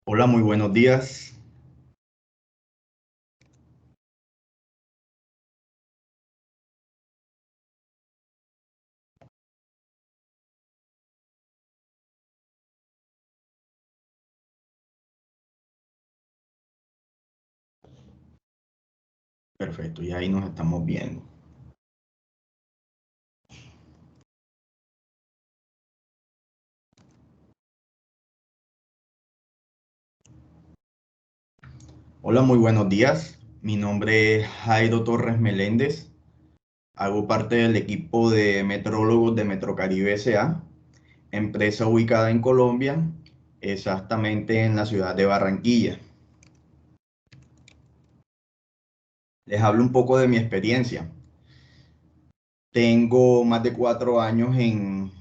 Hola, muy buenos días. Perfecto, y ahí nos estamos viendo. Hola, muy buenos días. Mi nombre es Jairo Torres Meléndez. Hago parte del equipo de metrólogos de Metrocaribe S.A., empresa ubicada en Colombia, exactamente en la ciudad de Barranquilla. Les hablo un poco de mi experiencia. Tengo más de 4 años en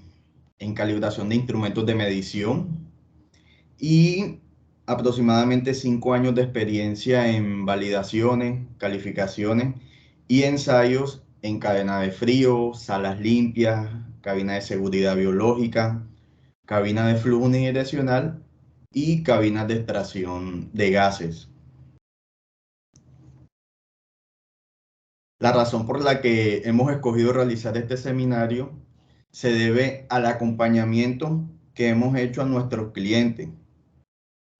calibración de instrumentos de medición y aproximadamente 5 años de experiencia en validaciones, calificaciones y ensayos en cadena de frío, salas limpias, cabina de seguridad biológica, cabina de flujo unidireccional y cabinas de extracción de gases. La razón por la que hemos escogido realizar este seminario se debe al acompañamiento que hemos hecho a nuestros clientes,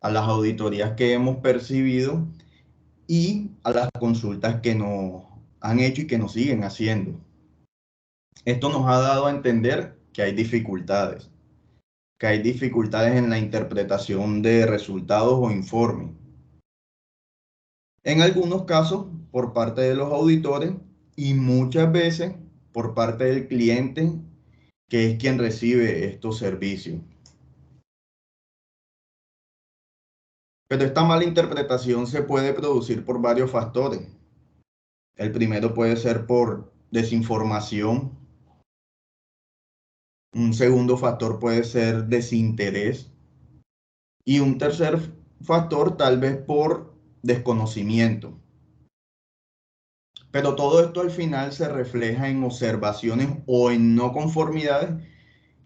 a las auditorías que hemos percibido y a las consultas que nos han hecho y que nos siguen haciendo. Esto nos ha dado a entender que hay dificultades en la interpretación de resultados o informes. En algunos casos por parte de los auditores y muchas veces por parte del cliente, que es quien recibe estos servicios. Pero esta mala interpretación se puede producir por varios factores. El primero puede ser por desinformación. Un segundo factor puede ser desinterés. Y un tercer factor tal vez por desconocimiento. Pero todo esto al final se refleja en observaciones o en no conformidades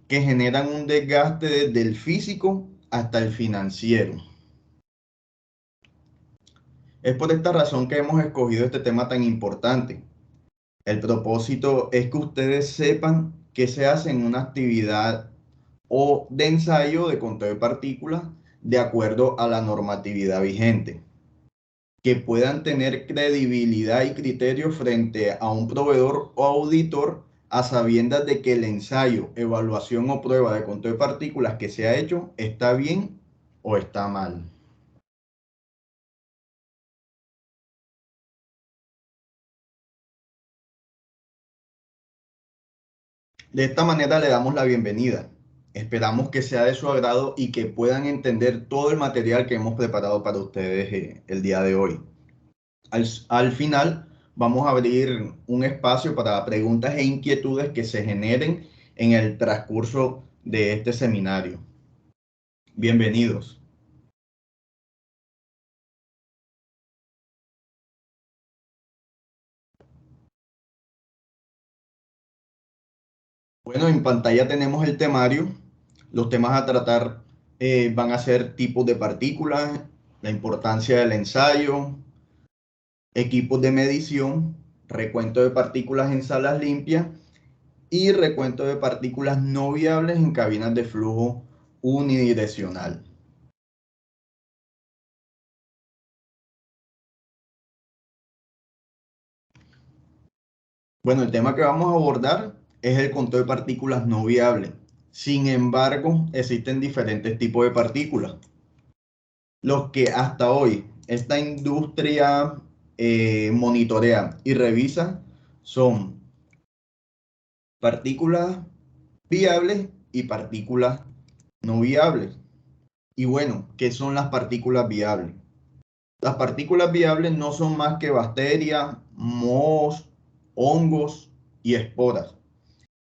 que generan un desgaste desde el físico hasta el financiero. Es por esta razón que hemos escogido este tema tan importante. El propósito es que ustedes sepan qué se hace en una actividad o de ensayo de conteo de partículas de acuerdo a la normatividad vigente, que puedan tener credibilidad y criterio frente a un proveedor o auditor a sabiendas de que el ensayo, evaluación o prueba de conteo de partículas que se ha hecho está bien o está mal. De esta manera le damos la bienvenida. Esperamos que sea de su agrado y que puedan entender todo el material que hemos preparado para ustedes el día de hoy. Al final vamos a abrir un espacio para preguntas e inquietudes que se generen en el transcurso de este seminario. Bienvenidos. Bueno, en pantalla tenemos el temario. Los temas a tratar van a ser tipos de partículas, la importancia del ensayo, equipos de medición, recuento de partículas en salas limpias y recuento de partículas no viables en cabinas de flujo unidireccional. Bueno, el tema que vamos a abordar es el conteo de partículas no viables. Sin embargo, existen diferentes tipos de partículas. Los que hasta hoy esta industria monitorea y revisa son partículas viables y partículas no viables. Y bueno, ¿qué son las partículas viables? Las partículas viables no son más que bacterias, mohos, hongos y esporas.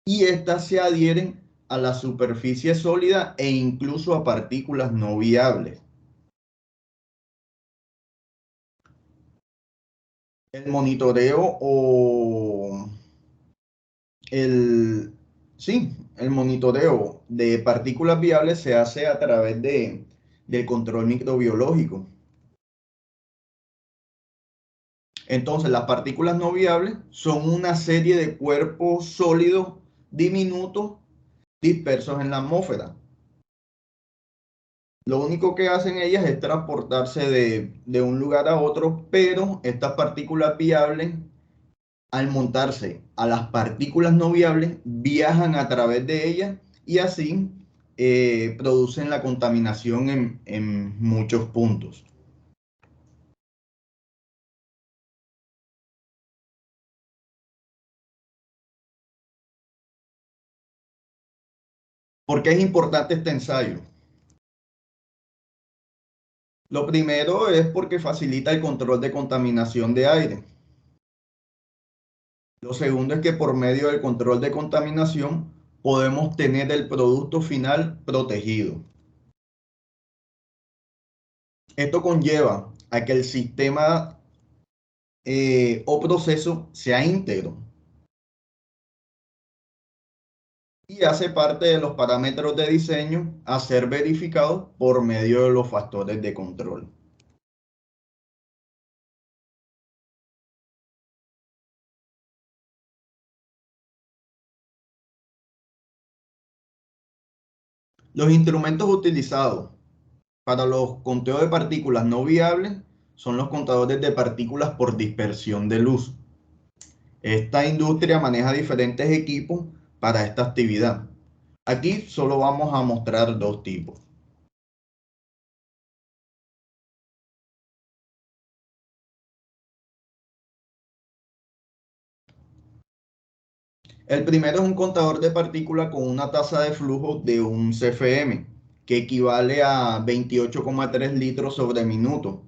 Y estas se adhieren a la superficie sólida e incluso a partículas no viables. El monitoreo o el, sí, el monitoreo de partículas viables se hace a través del control microbiológico. Entonces, las partículas no viables son una serie de cuerpos sólidos diminutos dispersos en la atmósfera. Lo único que hacen ellas es transportarse de un lugar a otro, pero estas partículas viables, al montarse a las partículas no viables, viajan a través de ellas y así producen la contaminación en muchos puntos. ¿Por qué es importante este ensayo? Lo primero es porque facilita el control de contaminación de aire. Lo segundo es que por medio del control de contaminación podemos tener el producto final protegido. Esto conlleva a que el sistema o proceso sea íntegro y hace parte de los parámetros de diseño a ser verificados por medio de los factores de control. Los instrumentos utilizados para los conteos de partículas no viables son los contadores de partículas por dispersión de luz. Esta industria maneja diferentes equipos para esta actividad. Aquí solo vamos a mostrar dos tipos. El primero es un contador de partículas con una tasa de flujo de un CFM, que equivale a 28,3 litros sobre minuto.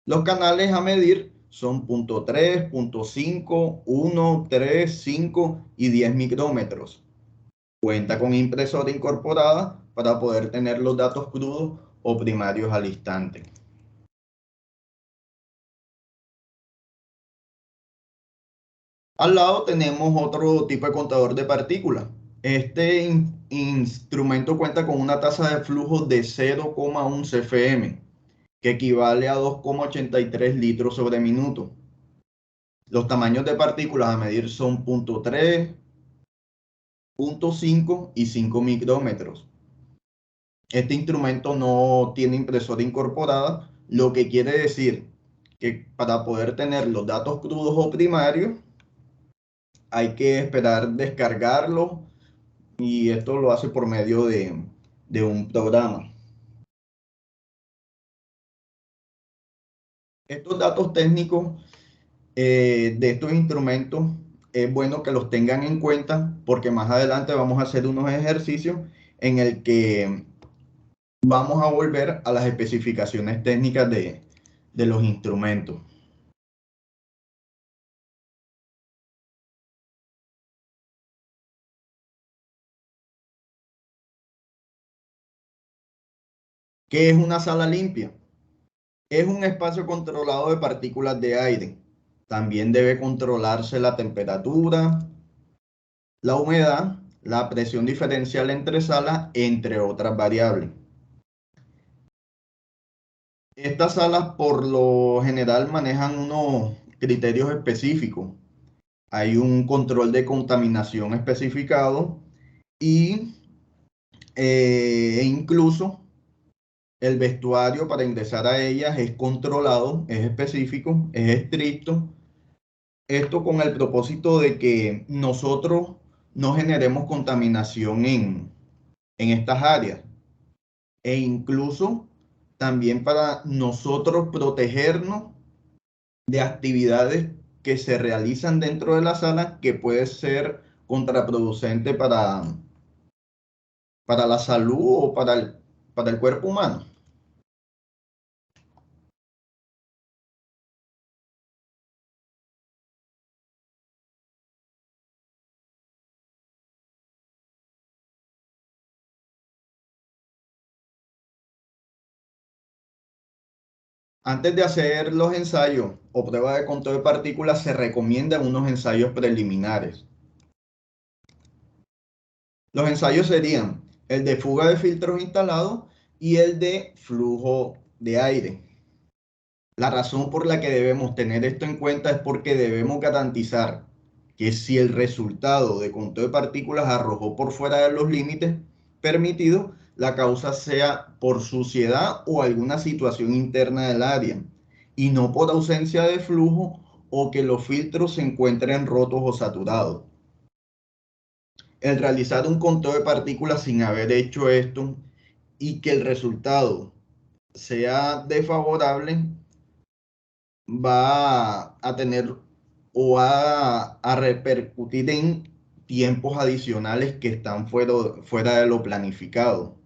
Los canales a medir son 0,3, 0,5, 1, 3, 5 y 10 micrómetros. Cuenta con impresora incorporada para poder tener los datos crudos o primarios al instante. Al lado tenemos otro tipo de contador de partículas. Este instrumento cuenta con una tasa de flujo de 0,1 CFM, que equivale a 2,83 litros sobre minuto. Los tamaños de partículas a medir son 0,3, 0,5 y 5 micrómetros. Este instrumento no tiene impresora incorporada, lo que quiere decir que para poder tener los datos crudos o primarios hay que esperar descargarlo y esto lo hace por medio de un programa. Estos datos técnicos de estos instrumentos es bueno que los tengan en cuenta porque más adelante vamos a hacer unos ejercicios en el que vamos a volver a las especificaciones técnicas de los instrumentos. ¿Qué es una sala limpia? Es un espacio controlado de partículas de aire. También debe controlarse la temperatura, la humedad, la presión diferencial entre salas, entre otras variables. Estas salas por lo general manejan unos criterios específicos. Hay un control de contaminación especificado y incluso el vestuario para ingresar a ellas es controlado, es específico, es estricto. Esto con el propósito de que nosotros no generemos contaminación en estas áreas e incluso también para nosotros protegernos de actividades que se realizan dentro de la sala que puede ser contraproducente para la salud o para el cuerpo humano. Antes de hacer los ensayos o pruebas de control de partículas, se recomiendan unos ensayos preliminares. Los ensayos serían el de fuga de filtros instalados, y el de flujo de aire. La razón por la que debemos tener esto en cuenta es porque debemos garantizar que si el resultado de conteo de partículas arrojó por fuera de los límites permitidos, la causa sea por suciedad o alguna situación interna del área, y no por ausencia de flujo o que los filtros se encuentren rotos o saturados. El realizar un conteo de partículas sin haber hecho esto y que el resultado sea desfavorable va a tener o va a repercutir en tiempos adicionales que están fuera de lo planificado.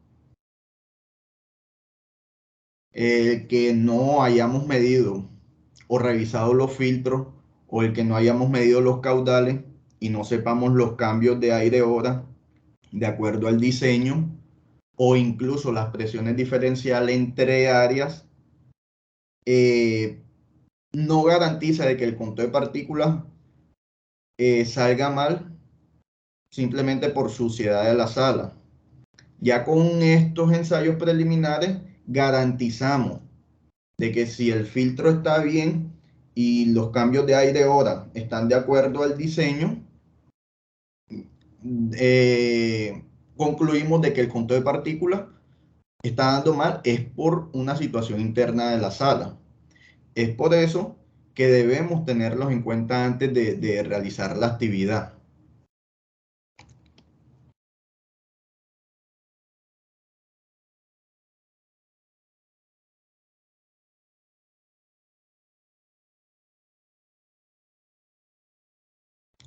El que no hayamos medido o revisado los filtros, o el que no hayamos medido los caudales y no sepamos los cambios de aire-hora de acuerdo al diseño, o incluso las presiones diferenciales entre áreas, eh, no garantiza de que el conteo de partículas salga mal simplemente por suciedad de la sala. Ya con estos ensayos preliminares garantizamos de que si el filtro está bien y los cambios de aire-hora están de acuerdo al diseño, concluimos de que el conteo de partículas está dando mal es por una situación interna de la sala. Es por eso que debemos tenerlos en cuenta antes de realizar la actividad.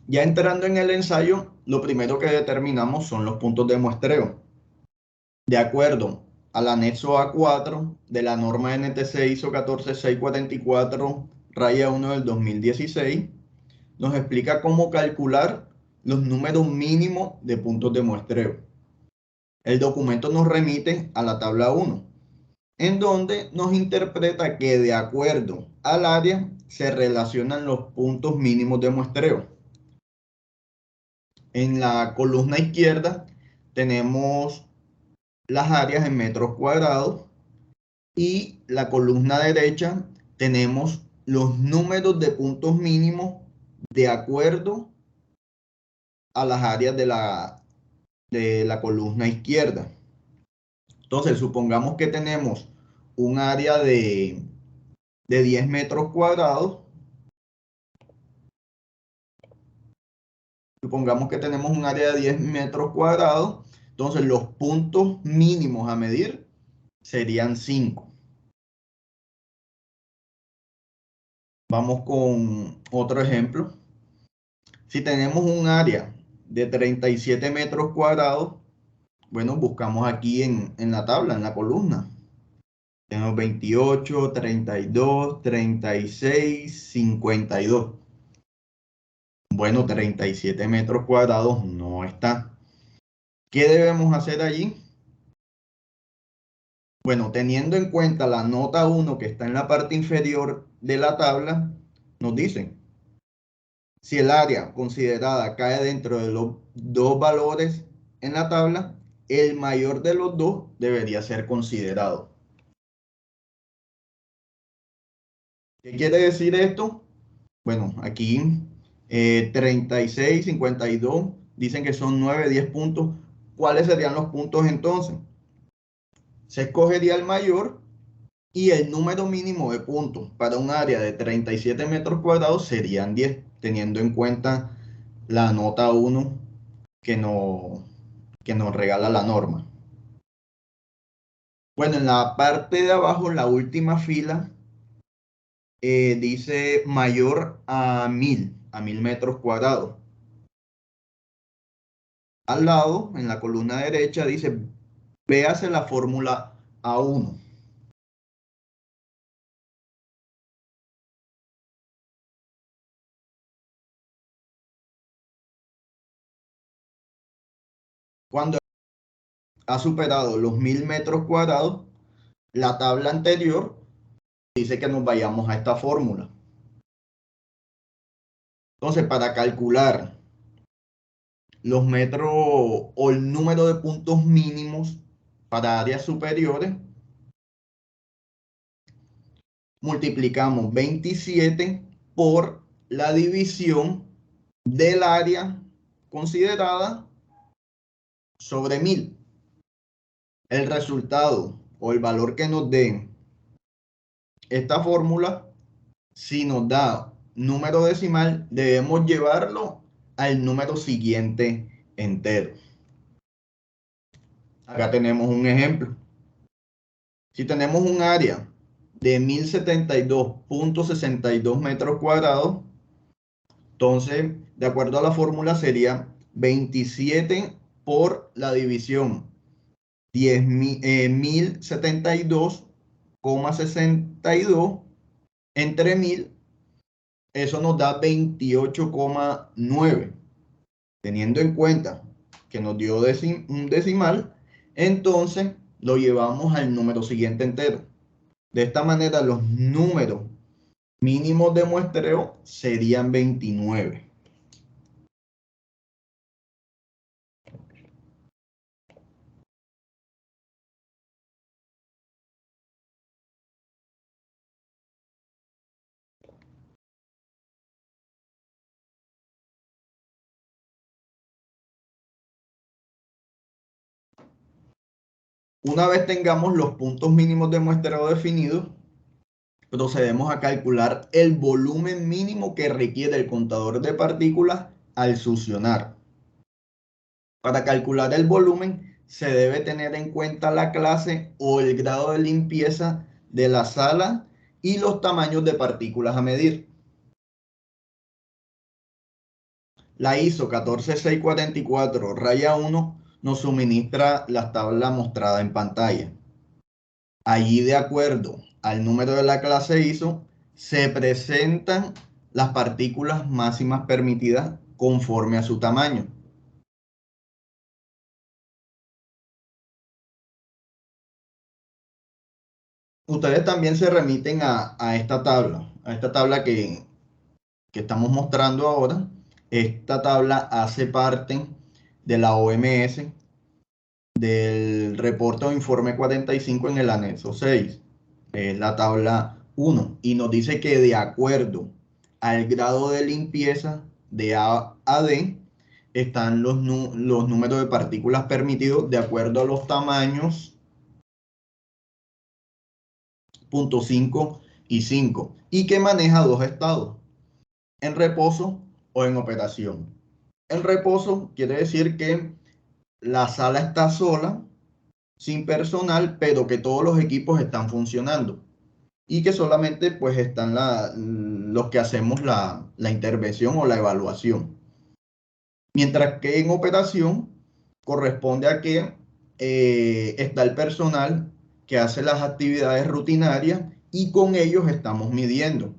Ya entrando en el ensayo, lo primero que determinamos son los puntos de muestreo. De acuerdo al anexo A4 de la norma NTC ISO 14644, raya 1 del 2016, nos explica cómo calcular los números mínimos de puntos de muestreo. El documento nos remite a la tabla 1, en donde nos interpreta que de acuerdo al área se relacionan los puntos mínimos de muestreo. En la columna izquierda tenemos las áreas en metros cuadrados y la columna derecha tenemos los números de puntos mínimos de acuerdo a las áreas de la columna izquierda. Entonces, supongamos que tenemos un área de 10 metros cuadrados. Supongamos que tenemos un área de 10 metros cuadrados. Entonces, los puntos mínimos a medir serían 5. Vamos con otro ejemplo. Si tenemos un área de 37 metros cuadrados, bueno, buscamos aquí en la tabla, en la columna. Tenemos 28, 32, 36, 52. Bueno, 37 metros cuadrados no está. ¿Qué debemos hacer allí? Bueno, teniendo en cuenta la nota 1 que está en la parte inferior de la tabla, nos dice, si el área considerada cae dentro de los dos valores en la tabla, el mayor de los dos debería ser considerado. ¿Qué quiere decir esto? Bueno, aquí 36, 52 dicen que son 9, 10 puntos. ¿Cuáles serían los puntos entonces? Se escogería el mayor y el número mínimo de puntos para un área de 37 metros cuadrados serían 10, teniendo en cuenta la nota 1 que, no, que nos regala la norma. Bueno, en la parte de abajo, la última fila, dice mayor a 1000 metros cuadrados. Al lado, en la columna derecha, dice, véase la fórmula A1. Cuando ha superado los 1000 metros cuadrados, la tabla anterior dice que nos vayamos a esta fórmula. Entonces, para calcular los metros o el número de puntos mínimos Para áreas superiores, multiplicamos 27 por la división del área considerada sobre 1000. El resultado o el valor que nos dé esta fórmula, si nos da número decimal, debemos llevarlo al número siguiente entero. Acá tenemos un ejemplo. Si tenemos un área de 1072.62 metros cuadrados, entonces, de acuerdo a la fórmula, sería 27 por la división 1072,62 entre 1000. Eso nos da 28,9. Teniendo en cuenta que nos dio un decimal, entonces lo llevamos al número siguiente entero. De esta manera, los números mínimos de muestreo serían 29. Una vez tengamos los puntos mínimos de muestreo definidos, procedemos a calcular el volumen mínimo que requiere el contador de partículas al succionar. Para calcular el volumen, se debe tener en cuenta la clase o el grado de limpieza de la sala y los tamaños de partículas a medir. La ISO 14644-1 nos suministra la tabla mostrada en pantalla. Allí, de acuerdo al número de la clase ISO, se presentan las partículas máximas permitidas conforme a su tamaño. Ustedes también se remiten a esta tabla que estamos mostrando ahora. Esta tabla hace parte de la OMS, del reporte o informe 45 en el anexo 6. Es la tabla 1 y nos dice que de acuerdo al grado de limpieza de A a D están los números de partículas permitidos de acuerdo a los tamaños 0.5 y 5 y que maneja dos estados, en reposo o en operación. En reposo quiere decir que la sala está sola, sin personal, pero que todos los equipos están funcionando y que solamente pues están los que hacemos la intervención o la evaluación. Mientras que en operación corresponde a que está el personal que hace las actividades rutinarias y con ellos estamos midiendo.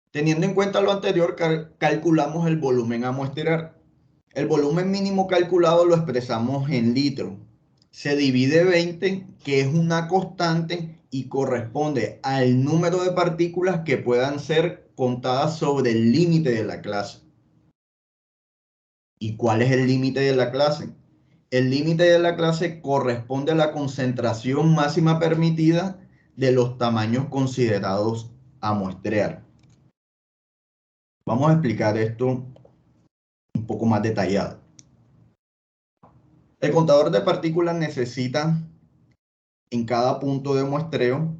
Teniendo en cuenta lo anterior, calculamos el volumen a muestrear. El volumen mínimo calculado lo expresamos en litros. Se divide 20, que es una constante y corresponde al número de partículas que puedan ser contadas sobre el límite de la clase. ¿Y cuál es el límite de la clase? El límite de la clase corresponde a la concentración máxima permitida de los tamaños considerados a muestrear. Vamos a explicar esto un poco más detallado. El contador de partículas necesita en cada punto de muestreo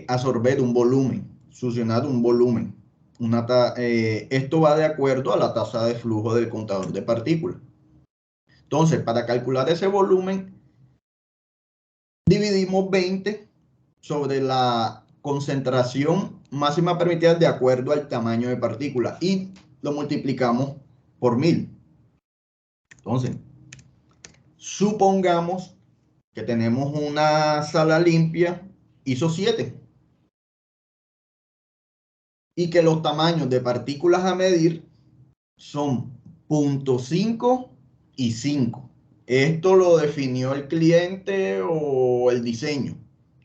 absorber un volumen, succionar un volumen. Esto va de acuerdo a la tasa de flujo del contador de partículas. Entonces, para calcular ese volumen, dividimos 20 sobre la concentración máxima permitida de acuerdo al tamaño de partícula y lo multiplicamos por 1000. Entonces, supongamos que tenemos una sala limpia ISO 7 y que los tamaños de partículas a medir son 0.5 y 5. Esto lo definió el cliente o el diseño.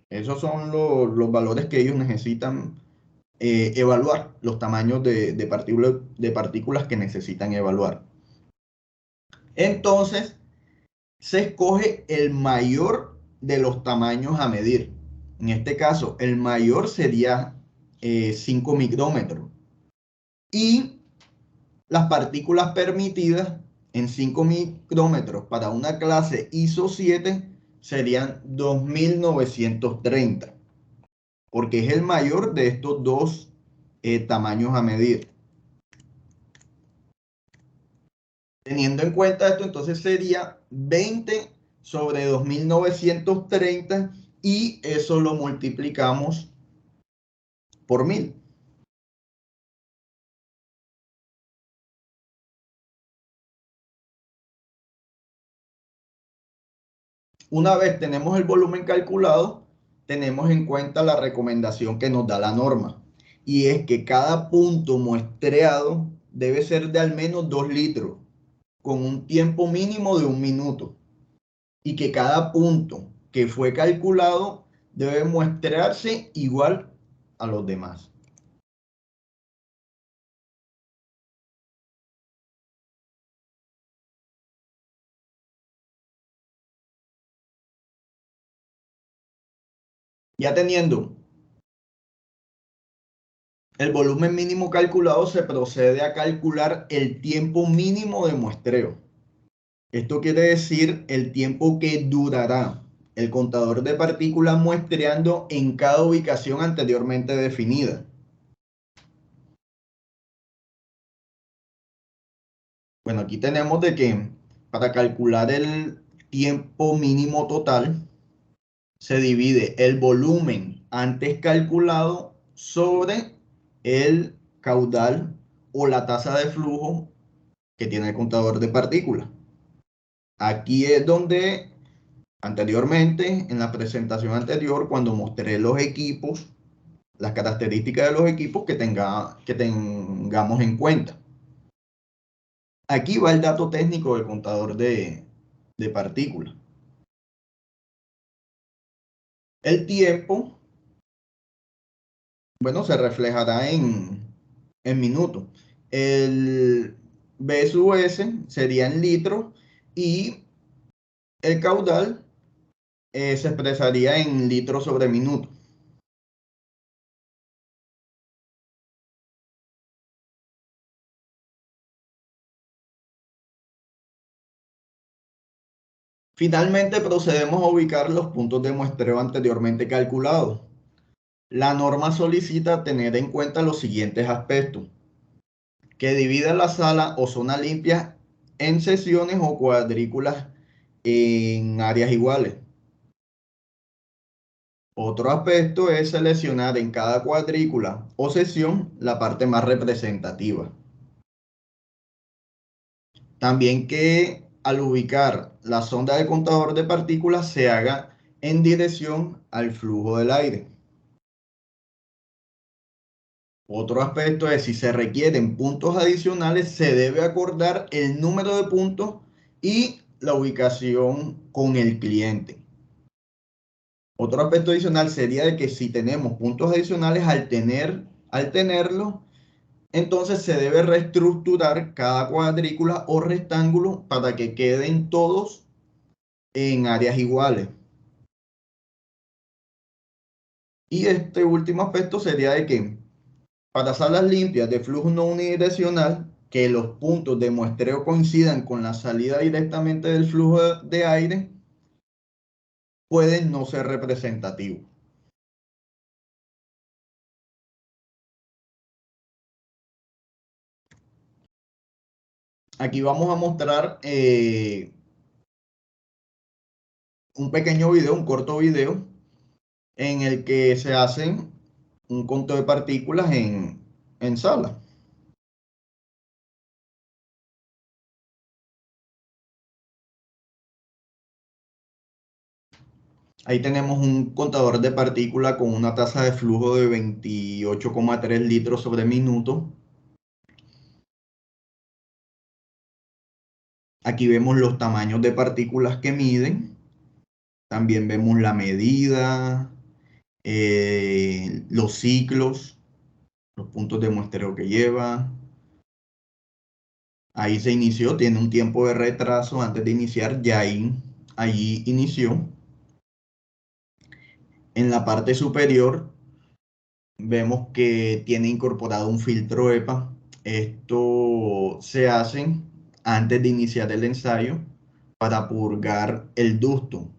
Esos son los valores que ellos necesitan evaluar, los tamaños de partículas que necesitan evaluar. Entonces, se escoge el mayor de los tamaños a medir. En este caso, el mayor sería 5 micrómetros. Y las partículas permitidas en 5 micrómetros para una clase ISO 7 serían 2930, porque es el mayor de estos dos tamaños a medir. Teniendo en cuenta esto, entonces sería 20 sobre 2930 y eso lo multiplicamos por 1000. Una vez tenemos el volumen calculado, tenemos en cuenta la recomendación que nos da la norma, y es que cada punto muestreado debe ser de al menos 2 litros, con un tiempo mínimo de 1 minuto, y que cada punto que fue calculado debe muestrearse igual a los demás. Ya teniendo el volumen mínimo calculado, se procede a calcular el tiempo mínimo de muestreo. Esto quiere decir el tiempo que durará el contador de partículas muestreando en cada ubicación anteriormente definida. Bueno, aquí tenemos de que para calcular el tiempo mínimo total se divide el volumen antes calculado sobre el caudal o la tasa de flujo que tiene el contador de partículas. Aquí es donde anteriormente, en la presentación anterior, cuando mostré los equipos, las características de los equipos que tengamos en cuenta. Aquí va el dato técnico del contador de partículas. El tiempo, bueno, se reflejará en minutos. El B sub S sería en litros y el caudal se expresaría en litros sobre minuto. Finalmente procedemos a ubicar los puntos de muestreo anteriormente calculados. La norma solicita tener en cuenta los siguientes aspectos: que divida la sala o zona limpia en secciones o cuadrículas en áreas iguales. Otro aspecto es seleccionar en cada cuadrícula o sección la parte más representativa. También que al ubicar la sonda de contador de partículas se haga en dirección al flujo del aire. Otro aspecto es, si se requieren puntos adicionales, se debe acordar el número de puntos y la ubicación con el cliente. Otro aspecto adicional sería de que si tenemos puntos adicionales, al tenerlos, entonces se debe reestructurar cada cuadrícula o rectángulo para que queden todos en áreas iguales. Y este último aspecto sería de que para salas limpias de flujo no unidireccional, que los puntos de muestreo coincidan con la salida directamente del flujo de aire, pueden no ser representativos. Aquí vamos a mostrar un pequeño video, un corto video, en el que se hace un conteo de partículas en sala. Ahí tenemos un contador de partículas con una tasa de flujo de 28,3 litros sobre minuto. Aquí vemos los tamaños de partículas que miden. También vemos la medida, los ciclos, los puntos de muestreo que lleva. Ahí se inició, tiene un tiempo de retraso antes de iniciar, ya ahí inició. En la parte superior vemos que tiene incorporado un filtro EPA. Esto se hace antes de iniciar el ensayo para purgar el ducto.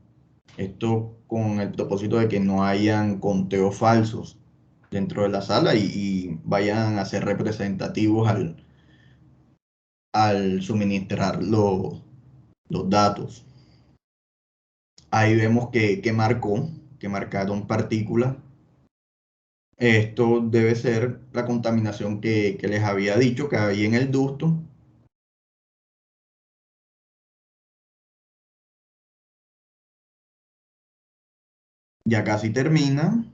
Esto con el propósito de que no hayan conteos falsos dentro de la sala y vayan a ser representativos al suministrar los datos. Ahí vemos que marcaron partículas. Esto debe ser la contaminación que les había dicho que había en el ducto. Ya casi termina.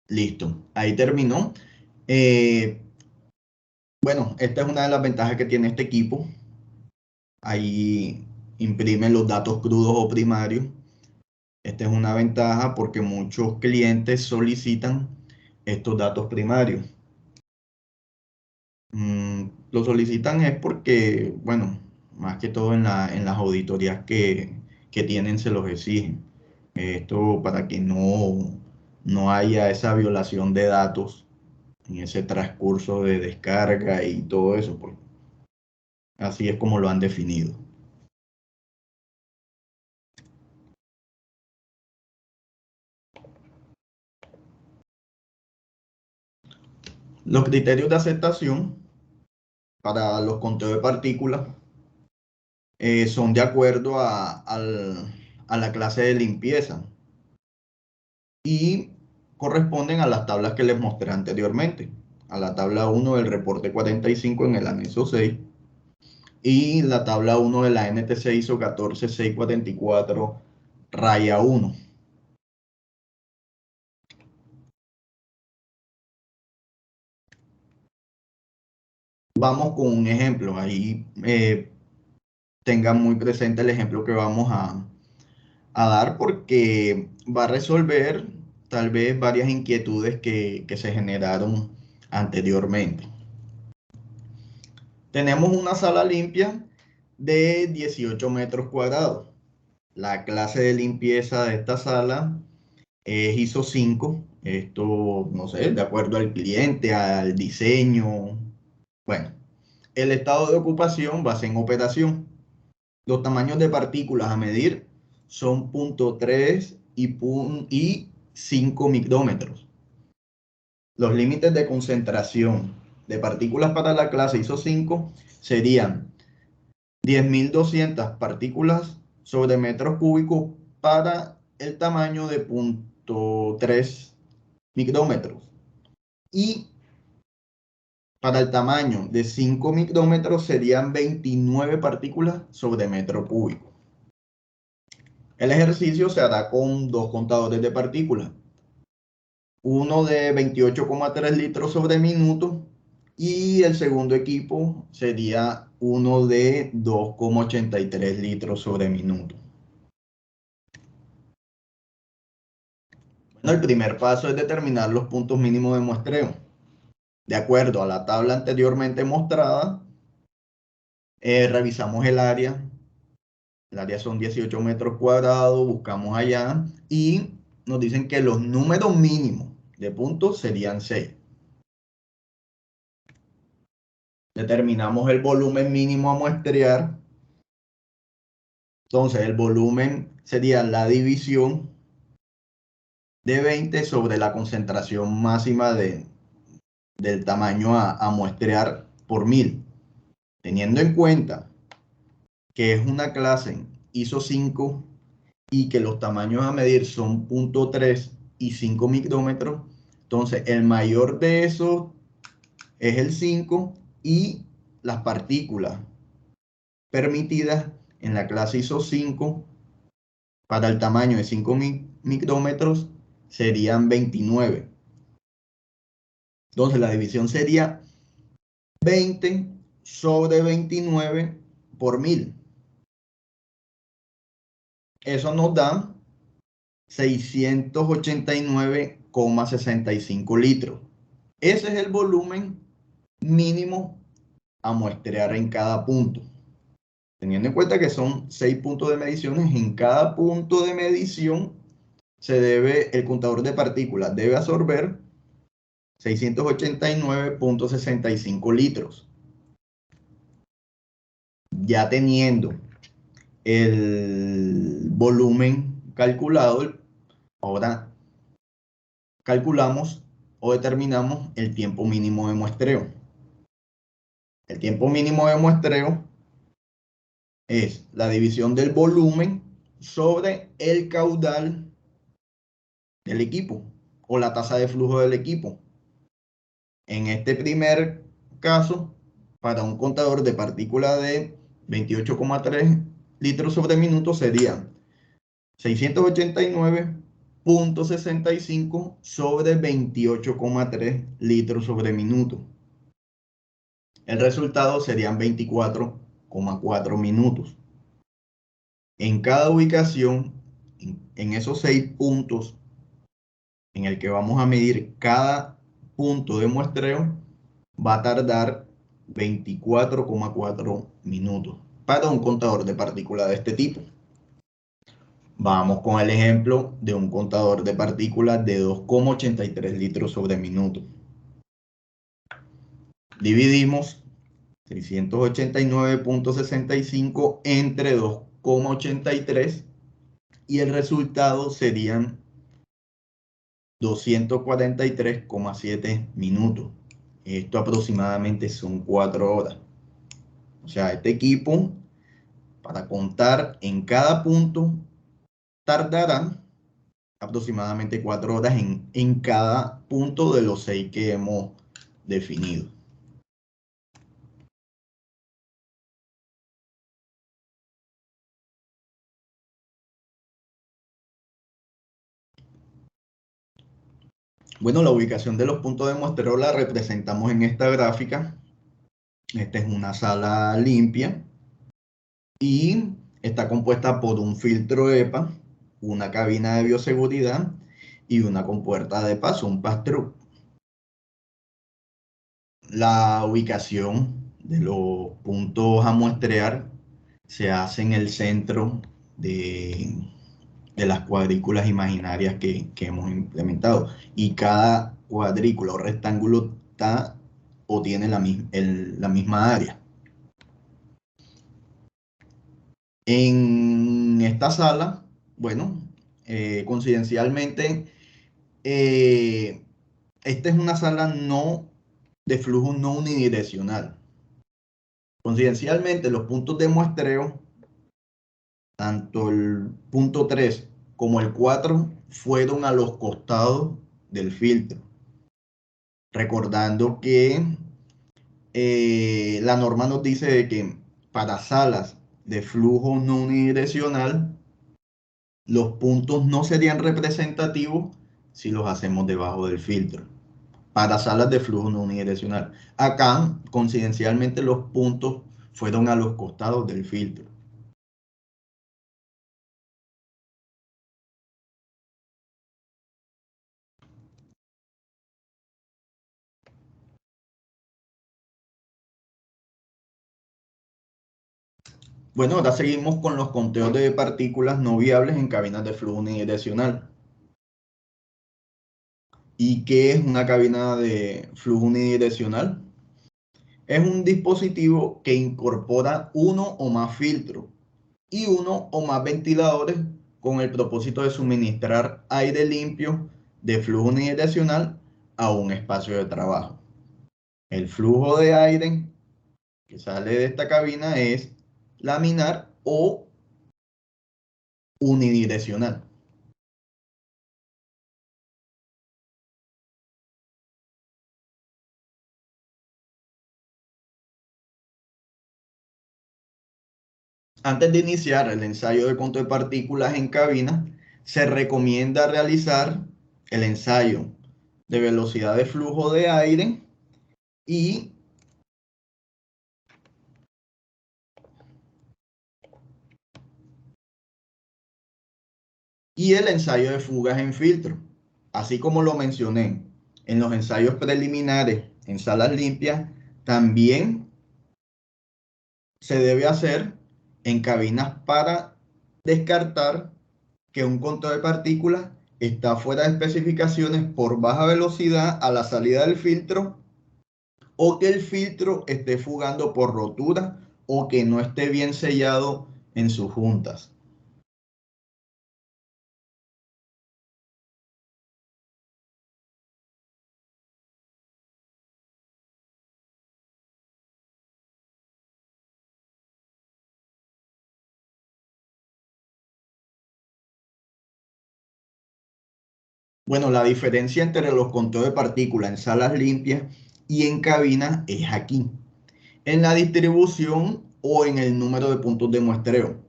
Listo, ahí terminó. Eh, bueno, esta es una de las ventajas que tiene este equipo. Ahí imprimen los datos crudos o primarios. Esta es una ventaja porque muchos clientes solicitan estos datos primarios. Lo solicitan es porque, bueno, más que todo en las auditorías que tienen se los exigen. Esto para que no haya esa violación de datos en ese transcurso de descarga y todo eso, pues así es como lo han definido. Los criterios de aceptación para los conteos de partículas son de acuerdo a la clase de limpieza y corresponden a las tablas que les mostré anteriormente, a la tabla 1 del reporte 45 en el anexo 6 y la tabla 1 de la NTC ISO 14644 raya 1. Vamos con un ejemplo, ahí tengan muy presente el ejemplo que vamos a dar porque va a resolver tal vez varias inquietudes que se generaron anteriormente. Tenemos una sala limpia de 18 metros cuadrados. La clase de limpieza de esta sala es ISO 5. Esto, no sé, de acuerdo al cliente, al diseño. Bueno, el estado de ocupación base en operación. Los tamaños de partículas a medir son 0.3 y 5 micrómetros. Los límites de concentración de partículas para la clase ISO 5 serían 10.200 partículas sobre metros cúbicos para el tamaño de 0.3 micrómetros. Y para el tamaño de 5 micrómetros serían 29 partículas sobre metro cúbico. El ejercicio se hará con dos contadores de partículas, uno de 28,3 litros sobre minuto y el segundo equipo sería uno de 2,83 litros sobre minuto. Bueno, el primer paso es determinar los puntos mínimos de muestreo. De acuerdo a la tabla anteriormente mostrada, revisamos el área. El área son 18 metros cuadrados, buscamos allá y nos dicen que los números mínimos de puntos serían 6. Determinamos el volumen mínimo a muestrear. Entonces, el volumen sería la división de 20 sobre la concentración máxima del tamaño a muestrear por 1000. Teniendo en cuenta que es una clase ISO 5 y que los tamaños a medir son 0.3 y 5 micrómetros, entonces el mayor de esos es el 5 y las partículas permitidas en la clase ISO 5 Para el tamaño de 5 micrómetros serían 29. Entonces la división sería 20 sobre 29 por 1000. Eso nos da 689,65 litros. Ese es el volumen mínimo a muestrear en cada punto. Teniendo en cuenta que son 6 puntos de mediciones, en cada punto de medición el contador de partículas debe absorber 689,65 litros. Ya teniendo el volumen calculado, ahora calculamos o determinamos el tiempo mínimo de muestreo. El tiempo mínimo de muestreo es la división del volumen sobre el caudal del equipo o la tasa de flujo del equipo. En este primer caso, para un contador de partículas de 28,3 litros sobre minuto sería 689,65 sobre 28,3 litros sobre minuto. El resultado serían 24,4 minutos. En cada ubicación, en esos 6 puntos en el que vamos a medir cada punto de muestreo, va a tardar 24,4 minutos para un contador de partículas de este tipo. Vamos con el ejemplo de un contador de partículas de 2,83 litros sobre minuto. Dividimos 689,65 entre 2,83 y el resultado serían 243,7 minutos. Esto aproximadamente son 4 horas. O sea, este equipo, para contar en cada punto, tardará aproximadamente 4 horas en cada punto de los 6 que hemos definido. Bueno, la ubicación de los puntos de muestreo la representamos en esta gráfica. Esta es una sala limpia y está compuesta por un filtro EPA, una cabina de bioseguridad y una compuerta de paso, un pass-through. La ubicación de los puntos a muestrear se hace en el centro de las cuadrículas imaginarias que hemos implementado. Y cada cuadrícula o rectángulo está o tiene la misma área. En esta sala, bueno, coincidencialmente, esta es una sala de flujo no unidireccional. Coincidencialmente, los puntos de muestreo, tanto el punto 3 como el 4, fueron a los costados del filtro. Recordando que la norma nos dice de que para salas de flujo no unidireccional, los puntos no serían representativos si los hacemos debajo del filtro. Para salas de flujo no unidireccional. Acá, coincidencialmente, los puntos fueron a los costados del filtro. Bueno, ahora seguimos con los conteos de partículas no viables en cabinas de flujo unidireccional. ¿Y qué es una cabina de flujo unidireccional? Es un dispositivo que incorpora uno o más filtros y uno o más ventiladores con el propósito de suministrar aire limpio de flujo unidireccional a un espacio de trabajo. El flujo de aire que sale de esta cabina es laminar o unidireccional. Antes de iniciar el ensayo de conteo de partículas en cabina, se recomienda realizar el ensayo de velocidad de flujo de aire y el ensayo de fugas en filtro. Así como lo mencioné en los ensayos preliminares en salas limpias, también se debe hacer en cabinas para descartar que un conteo de partículas está fuera de especificaciones por baja velocidad a la salida del filtro, o que el filtro esté fugando por rotura o que no esté bien sellado en sus juntas. Bueno, la diferencia entre los conteos de partículas en salas limpias y en cabinas es aquí, en la distribución o en el número de puntos de muestreo.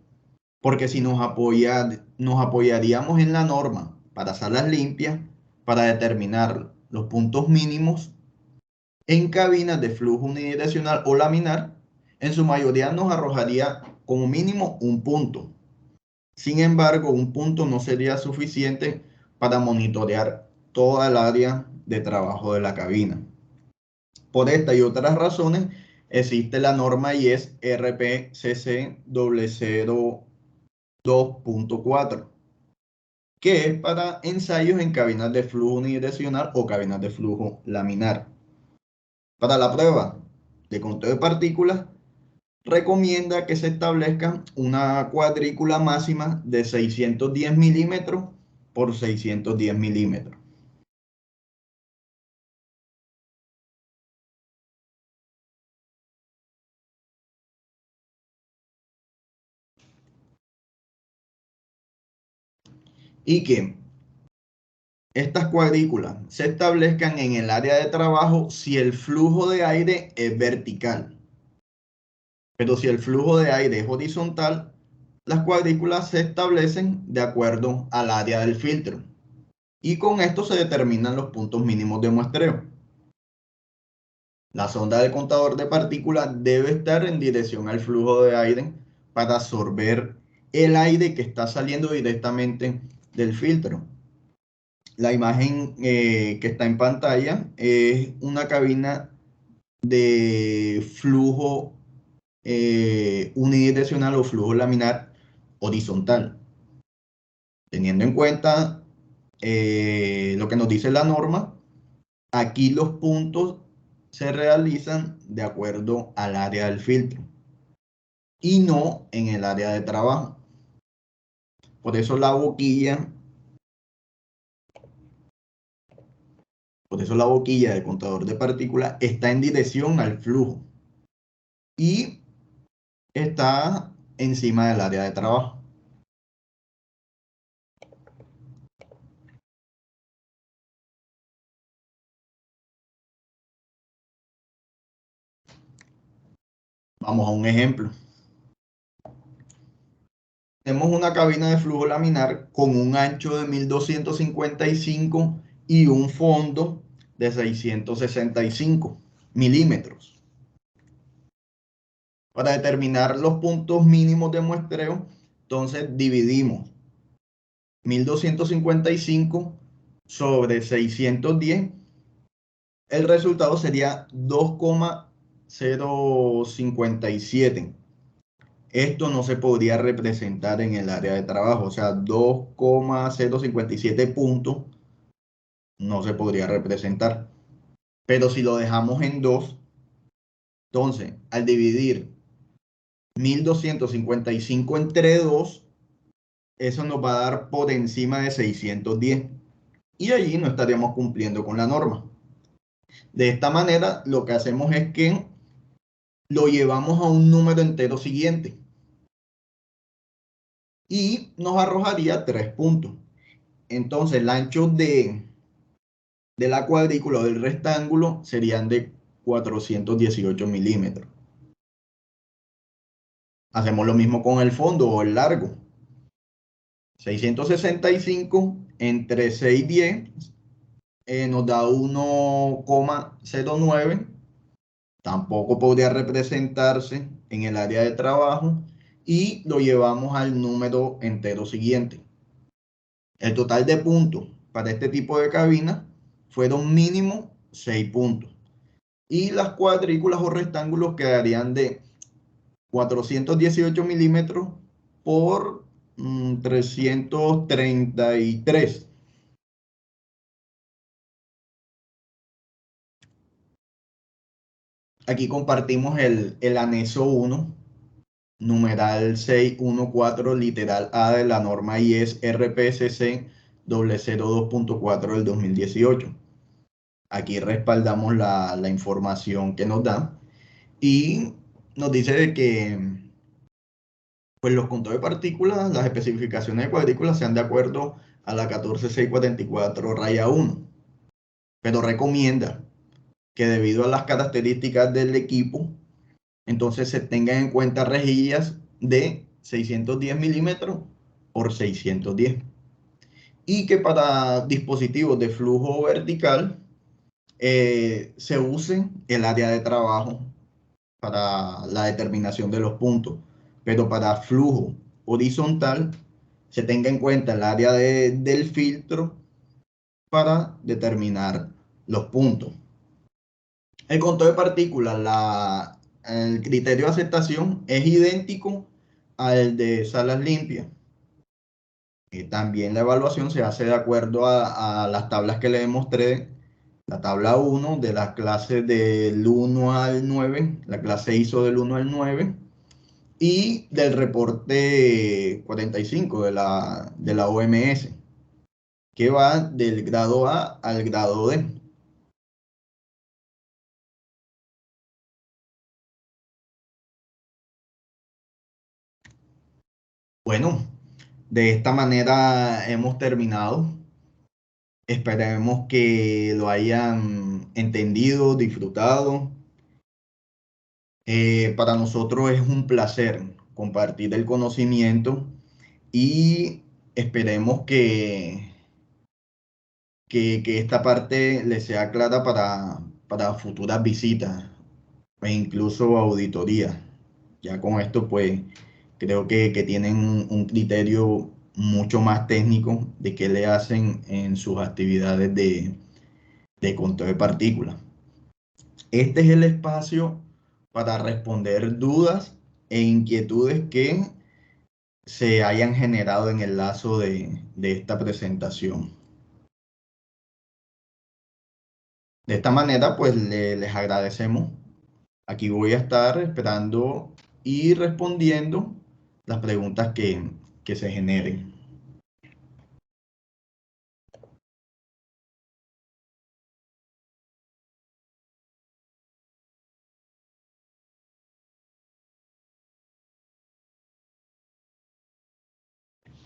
Porque si nos apoyaríamos en la norma para salas limpias para determinar los puntos mínimos en cabinas de flujo unidireccional o laminar, en su mayoría nos arrojaría como mínimo un punto. Sin embargo, un punto no sería suficiente para monitorear toda el área de trabajo de la cabina. Por esta y otras razones, existe la norma IES RPCC 002.4, que es para ensayos en cabinas de flujo unidireccional o cabinas de flujo laminar. Para la prueba de conteo de partículas, recomienda que se establezca una cuadrícula máxima de 610 milímetros por 610 milímetros. Y que estas cuadrículas se establezcan en el área de trabajo si el flujo de aire es vertical. Pero si el flujo de aire es horizontal, las cuadrículas se establecen de acuerdo al área del filtro. Y con esto se determinan los puntos mínimos de muestreo. La sonda del contador de partículas debe estar en dirección al flujo de aire para absorber el aire que está saliendo directamente del filtro. La imagen que está en pantalla es una cabina de flujo unidireccional o flujo laminar horizontal. Teniendo en cuenta lo que nos dice la norma, aquí los puntos se realizan de acuerdo al área del filtro y no en el área de trabajo. Por eso la boquilla, por eso la boquilla del contador de partículas está en dirección al flujo y está encima del área de trabajo. Vamos a un ejemplo. Tenemos una cabina de flujo laminar con un ancho de 1255 y un fondo de 665 milímetros. Para determinar los puntos mínimos de muestreo, entonces dividimos 1255 sobre 610. El resultado sería 2,057. Esto no se podría representar en el área de trabajo, o sea, 2,057 puntos no se podría representar. Pero si lo dejamos en 2, entonces al dividir 1255 entre 2, eso nos va a dar por encima de 610. Y allí no estaríamos cumpliendo con la norma. De esta manera, lo que hacemos es que lo llevamos a un número entero siguiente y nos arrojaría 3 puntos. Entonces, el ancho de la cuadrícula o del rectángulo serían de 418 milímetros. Hacemos lo mismo con el fondo o el largo. 665 entre 610 nos da 1,09. Tampoco podría representarse en el área de trabajo y lo llevamos al número entero siguiente. El total de puntos para este tipo de cabina fueron mínimo 6 puntos. Y las cuadrículas o rectángulos quedarían de 418 milímetros por 333. Aquí compartimos el anexo 1, numeral 614, literal A de la norma IES RPSC 002.4 del 2018. Aquí respaldamos la información que nos da y nos dice de que pues los contos de partículas, las especificaciones de cuadrículas sean de acuerdo a la 14644 raya 1, pero recomienda que debido a las características del equipo, entonces se tengan en cuenta rejillas de 610 milímetros por 610 y que para dispositivos de flujo vertical se use el área de trabajo para la determinación de los puntos, pero para flujo horizontal se tenga en cuenta el área del filtro para determinar los puntos. El conteo de partículas, el criterio de aceptación es idéntico al de salas limpias. También la evaluación se hace de acuerdo a las tablas que le demostré. La tabla 1 de las clases del 1 al 9, la clase ISO del 1 al 9, y del reporte 45 de la OMS, que va del grado A al grado D. Bueno, de esta manera hemos terminado. Esperemos que lo hayan entendido, disfrutado. Para nosotros es un placer compartir el conocimiento y esperemos que esta parte les sea clara para futuras visitas e incluso auditorías. Ya con esto, pues, creo que tienen un criterio mucho más técnico de qué le hacen en sus actividades de conteo de partículas. Este es el espacio para responder dudas e inquietudes que se hayan generado en el lazo de esta presentación. De esta manera, pues les agradecemos. Aquí voy a estar esperando y respondiendo las preguntas que se generen.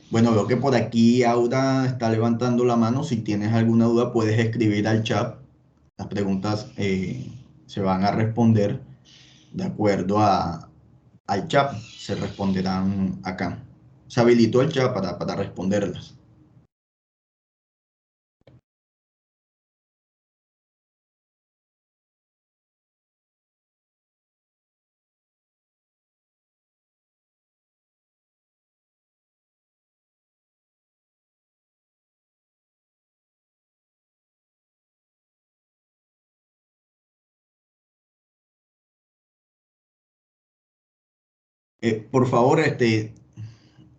Bueno, veo que por aquí Aura está levantando la mano. Si tienes alguna duda, puedes escribir al chat. Las preguntas se van a responder de acuerdo al chat. Se responderán acá. Se habilitó el chat para responderlas. Por favor,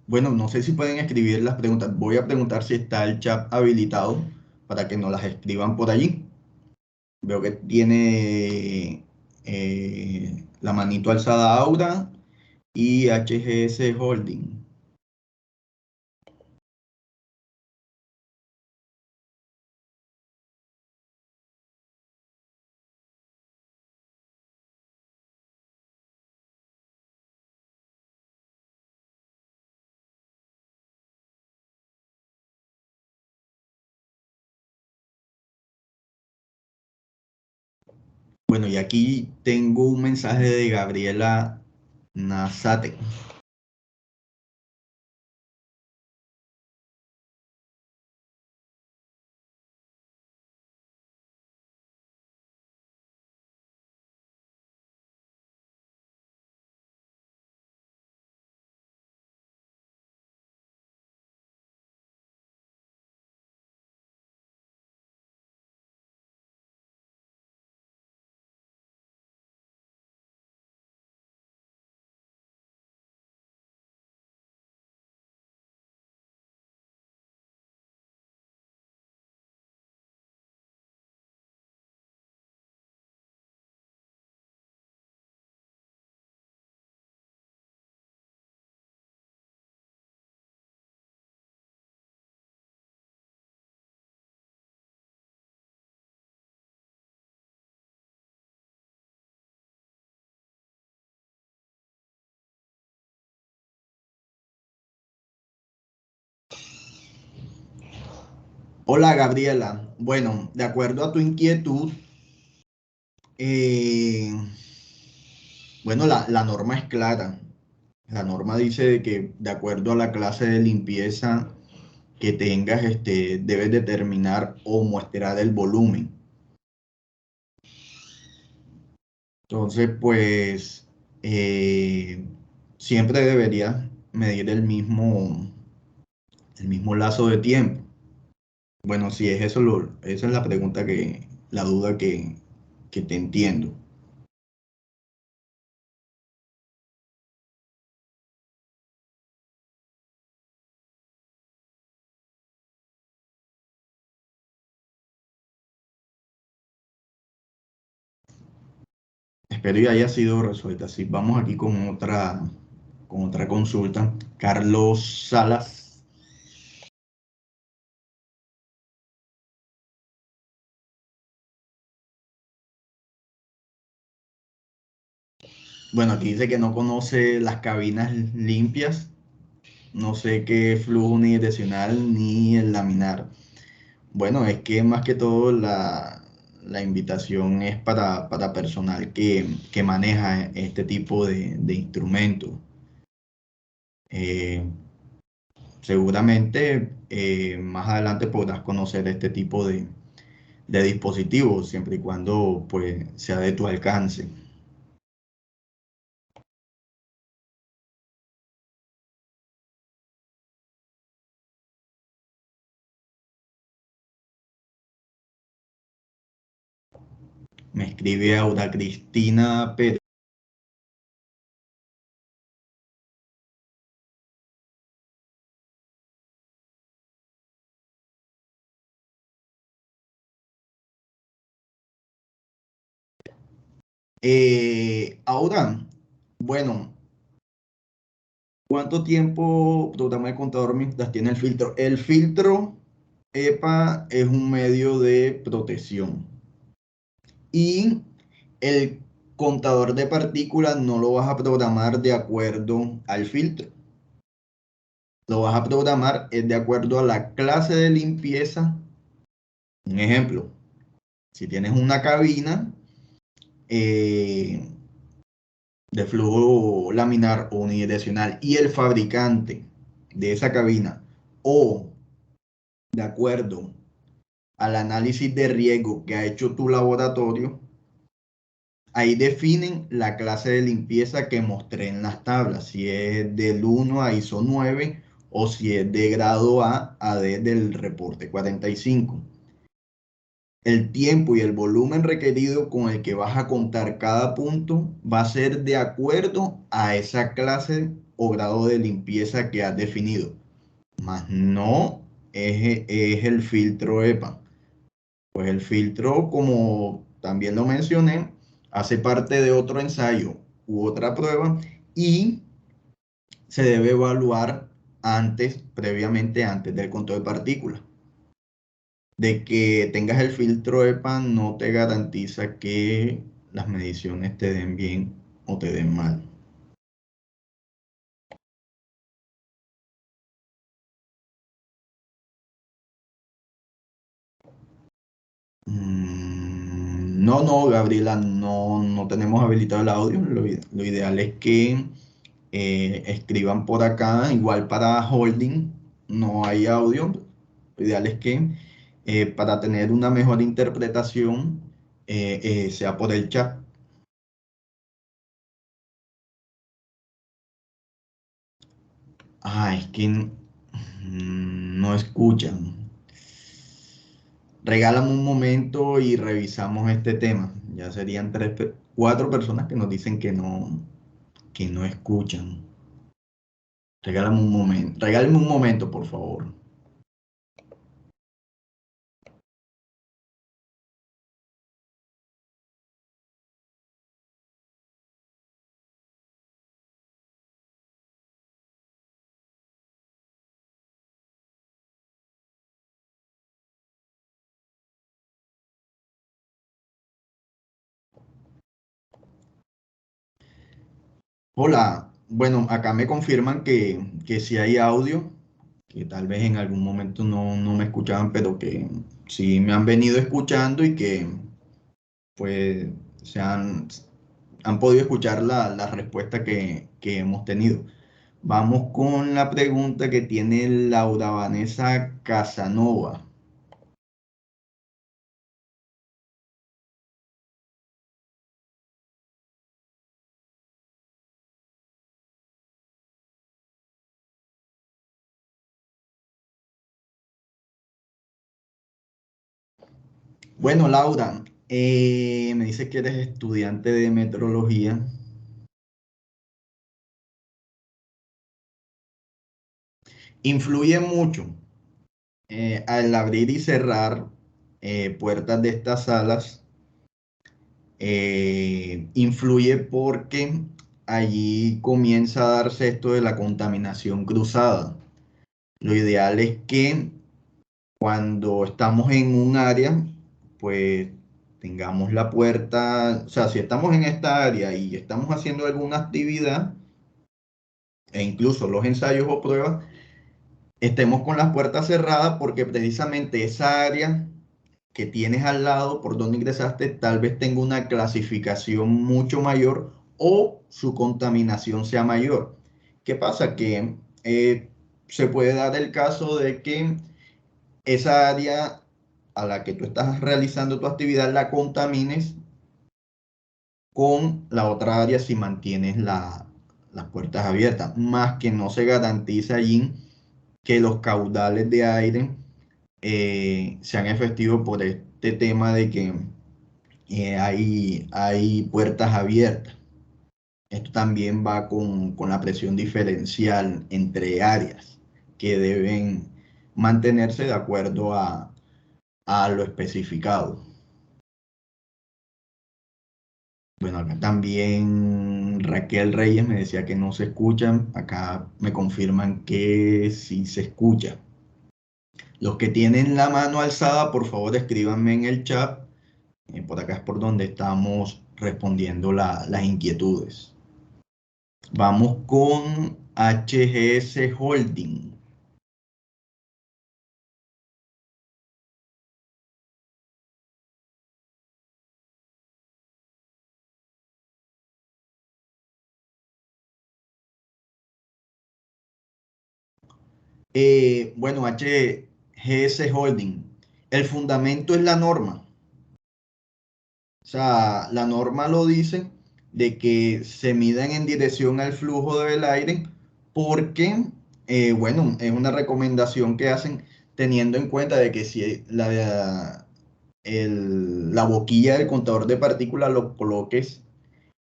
bueno, no sé si pueden escribir las preguntas. Voy a preguntar si está el chat habilitado para que nos las escriban por allí. Veo que tiene la manito alzada Aura y HGS Holding. Bueno, y aquí tengo un mensaje de Gabriela Nasate. Hola Gabriela. Bueno, de acuerdo a tu inquietud, eh, bueno, la norma es clara. La norma dice de que de acuerdo a la clase de limpieza que tengas, debes determinar o mostrar el volumen. Entonces, pues, eh, siempre deberías medir el mismo lazo de tiempo. Bueno, si es eso, esa es la pregunta la duda que te entiendo. Espero y haya sido resuelta. Sí, vamos aquí con otra consulta. Carlos Salas. Bueno, aquí dice que no conoce las cabinas limpias. No sé qué es flujo unidireccional ni el laminar. Bueno, es que más que todo la invitación es para personal que maneja este tipo de instrumentos. Eh, Seguramente más adelante podrás conocer este tipo de dispositivos, siempre y cuando pues, sea de tu alcance. Me escribe Aura Cristina Pérez. Aura, bueno, ¿cuánto tiempo programa el contador mientras tiene el filtro? El filtro EPA es un medio de protección y el contador de partículas no lo vas a programar de acuerdo al filtro. Lo vas a programar es de acuerdo a la clase de limpieza. Un ejemplo, si tienes una cabina eh, de flujo laminar o unidireccional y el fabricante de esa cabina o de acuerdo al análisis de riesgo que ha hecho tu laboratorio, ahí definen la clase de limpieza que mostré en las tablas, si es del 1 a ISO 9 o si es de grado A D del reporte 45. El tiempo y el volumen requerido con el que vas a contar cada punto va a ser de acuerdo a esa clase o grado de limpieza que has definido, más no es el filtro EPA. Pues el filtro, como también lo mencioné, hace parte de otro ensayo u otra prueba y se debe evaluar previamente antes del conteo de partículas. De que tengas el filtro EPA no te garantiza que las mediciones te den bien o te den mal. No, no, Gabriela, no, no tenemos habilitado el audio. Lo ideal es que escriban por acá, igual para holding, no hay audio. Lo ideal es que para tener una mejor interpretación sea por el chat. Ah, es que no escuchan. Regálame un momento y revisamos este tema. Ya serían cuatro personas que nos dicen que no escuchan. Regálame un momento, por favor. Hola, bueno, acá me confirman que sí hay audio, que tal vez en algún momento no me escuchaban, pero que sí me han venido escuchando y que pues se han podido escuchar la respuesta que hemos tenido. Vamos con la pregunta que tiene Laura Vanessa Casanova. Bueno, Laura, me dice que eres estudiante de metrología. Influye mucho al abrir y cerrar puertas de estas salas. Influye porque allí comienza a darse esto de la contaminación cruzada. Lo ideal es que cuando estamos en un área, pues tengamos la puerta, o sea, si estamos en esta área y estamos haciendo alguna actividad, e incluso los ensayos o pruebas, estemos con las puertas cerradas porque precisamente esa área que tienes al lado por donde ingresaste tal vez tenga una clasificación mucho mayor o su contaminación sea mayor. ¿Qué pasa? Que se puede dar el caso de que esa área a la que tú estás realizando tu actividad la contamines con la otra área si mantienes las puertas abiertas, más que no se garantiza allí que los caudales de aire sean efectivos por este tema de que hay puertas abiertas. Esto también va con la presión diferencial entre áreas que deben mantenerse de acuerdo a lo especificado. Bueno, acá también Raquel Reyes me decía que no se escuchan. Acá me confirman que sí se escucha. Los que tienen la mano alzada, por favor, escríbanme en el chat. Por acá es por donde estamos respondiendo las inquietudes. Vamos con HGS Holding. Bueno, HGS Holding. El fundamento es la norma. O sea, la norma lo dice de que se midan en dirección al flujo del aire porque, bueno, es una recomendación que hacen teniendo en cuenta de que si la boquilla del contador de partículas lo coloques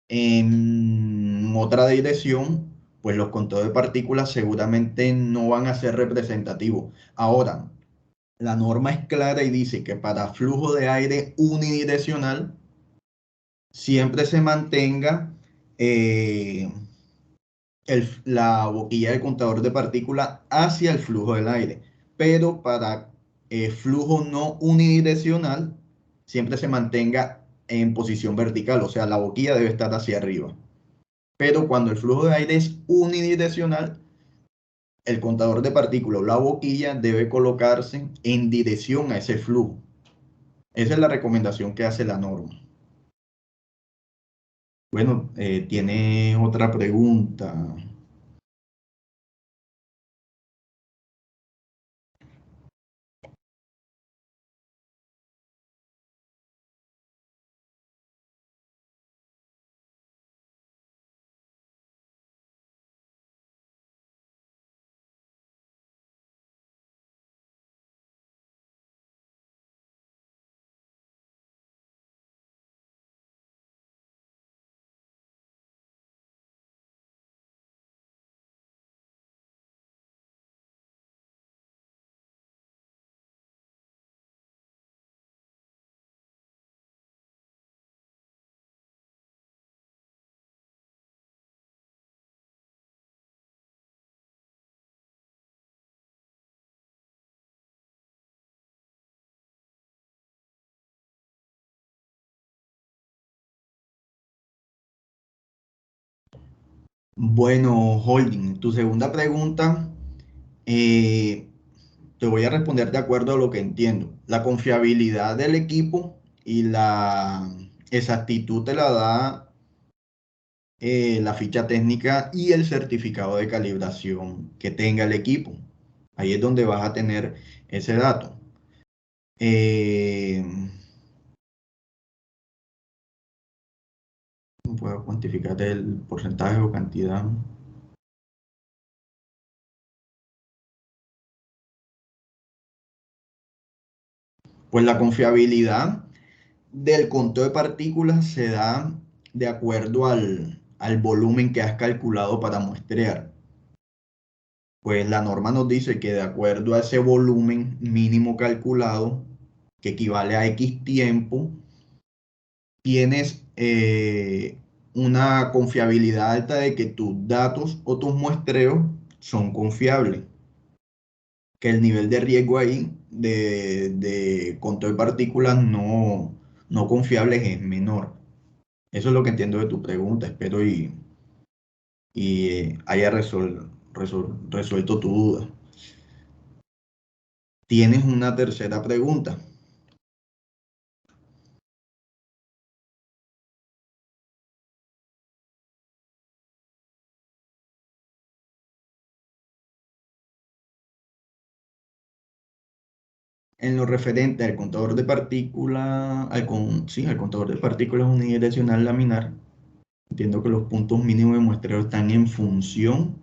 en otra dirección, pues los contadores de partículas seguramente no van a ser representativos. Ahora, la norma es clara y dice que para flujo de aire unidireccional, siempre se mantenga eh, la boquilla del contador de partículas hacia el flujo del aire. Pero para flujo no unidireccional, siempre se mantenga en posición vertical, o sea, la boquilla debe estar hacia arriba. Pero cuando el flujo de aire es unidireccional, el contador de partículas o la boquilla debe colocarse en dirección a ese flujo. Esa es la recomendación que hace la norma. Bueno, ¿tiene otra pregunta? Bueno, Holding, tu segunda pregunta, eh, te voy a responder de acuerdo a lo que entiendo. La confiabilidad del equipo y la exactitud te la da la ficha técnica y el certificado de calibración que tenga el equipo. Ahí es donde vas a tener ese dato. Eh, ¿Cómo puedo cuantificar el porcentaje o cantidad? Pues la confiabilidad del conteo de partículas se da de acuerdo al volumen que has calculado para muestrear. Pues la norma nos dice que de acuerdo a ese volumen mínimo calculado, que equivale a X tiempo, tienes una confiabilidad alta de que tus datos o tus muestreos son confiables, que el nivel de riesgo ahí de conteo de partículas no confiables es menor. Eso es lo que entiendo de tu pregunta. Espero y haya resuelto tu duda. Tienes una tercera pregunta. En lo referente al contador de partículas, sí, al contador de partículas unidireccional laminar, entiendo que los puntos mínimos de muestreo están en función.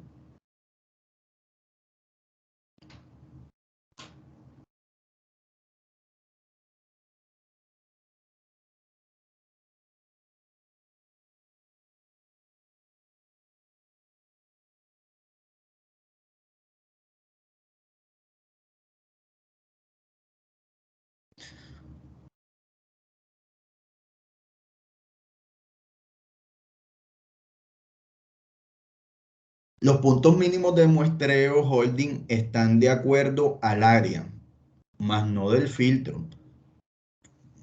Los puntos mínimos de muestreo holding están de acuerdo al área, más no del filtro.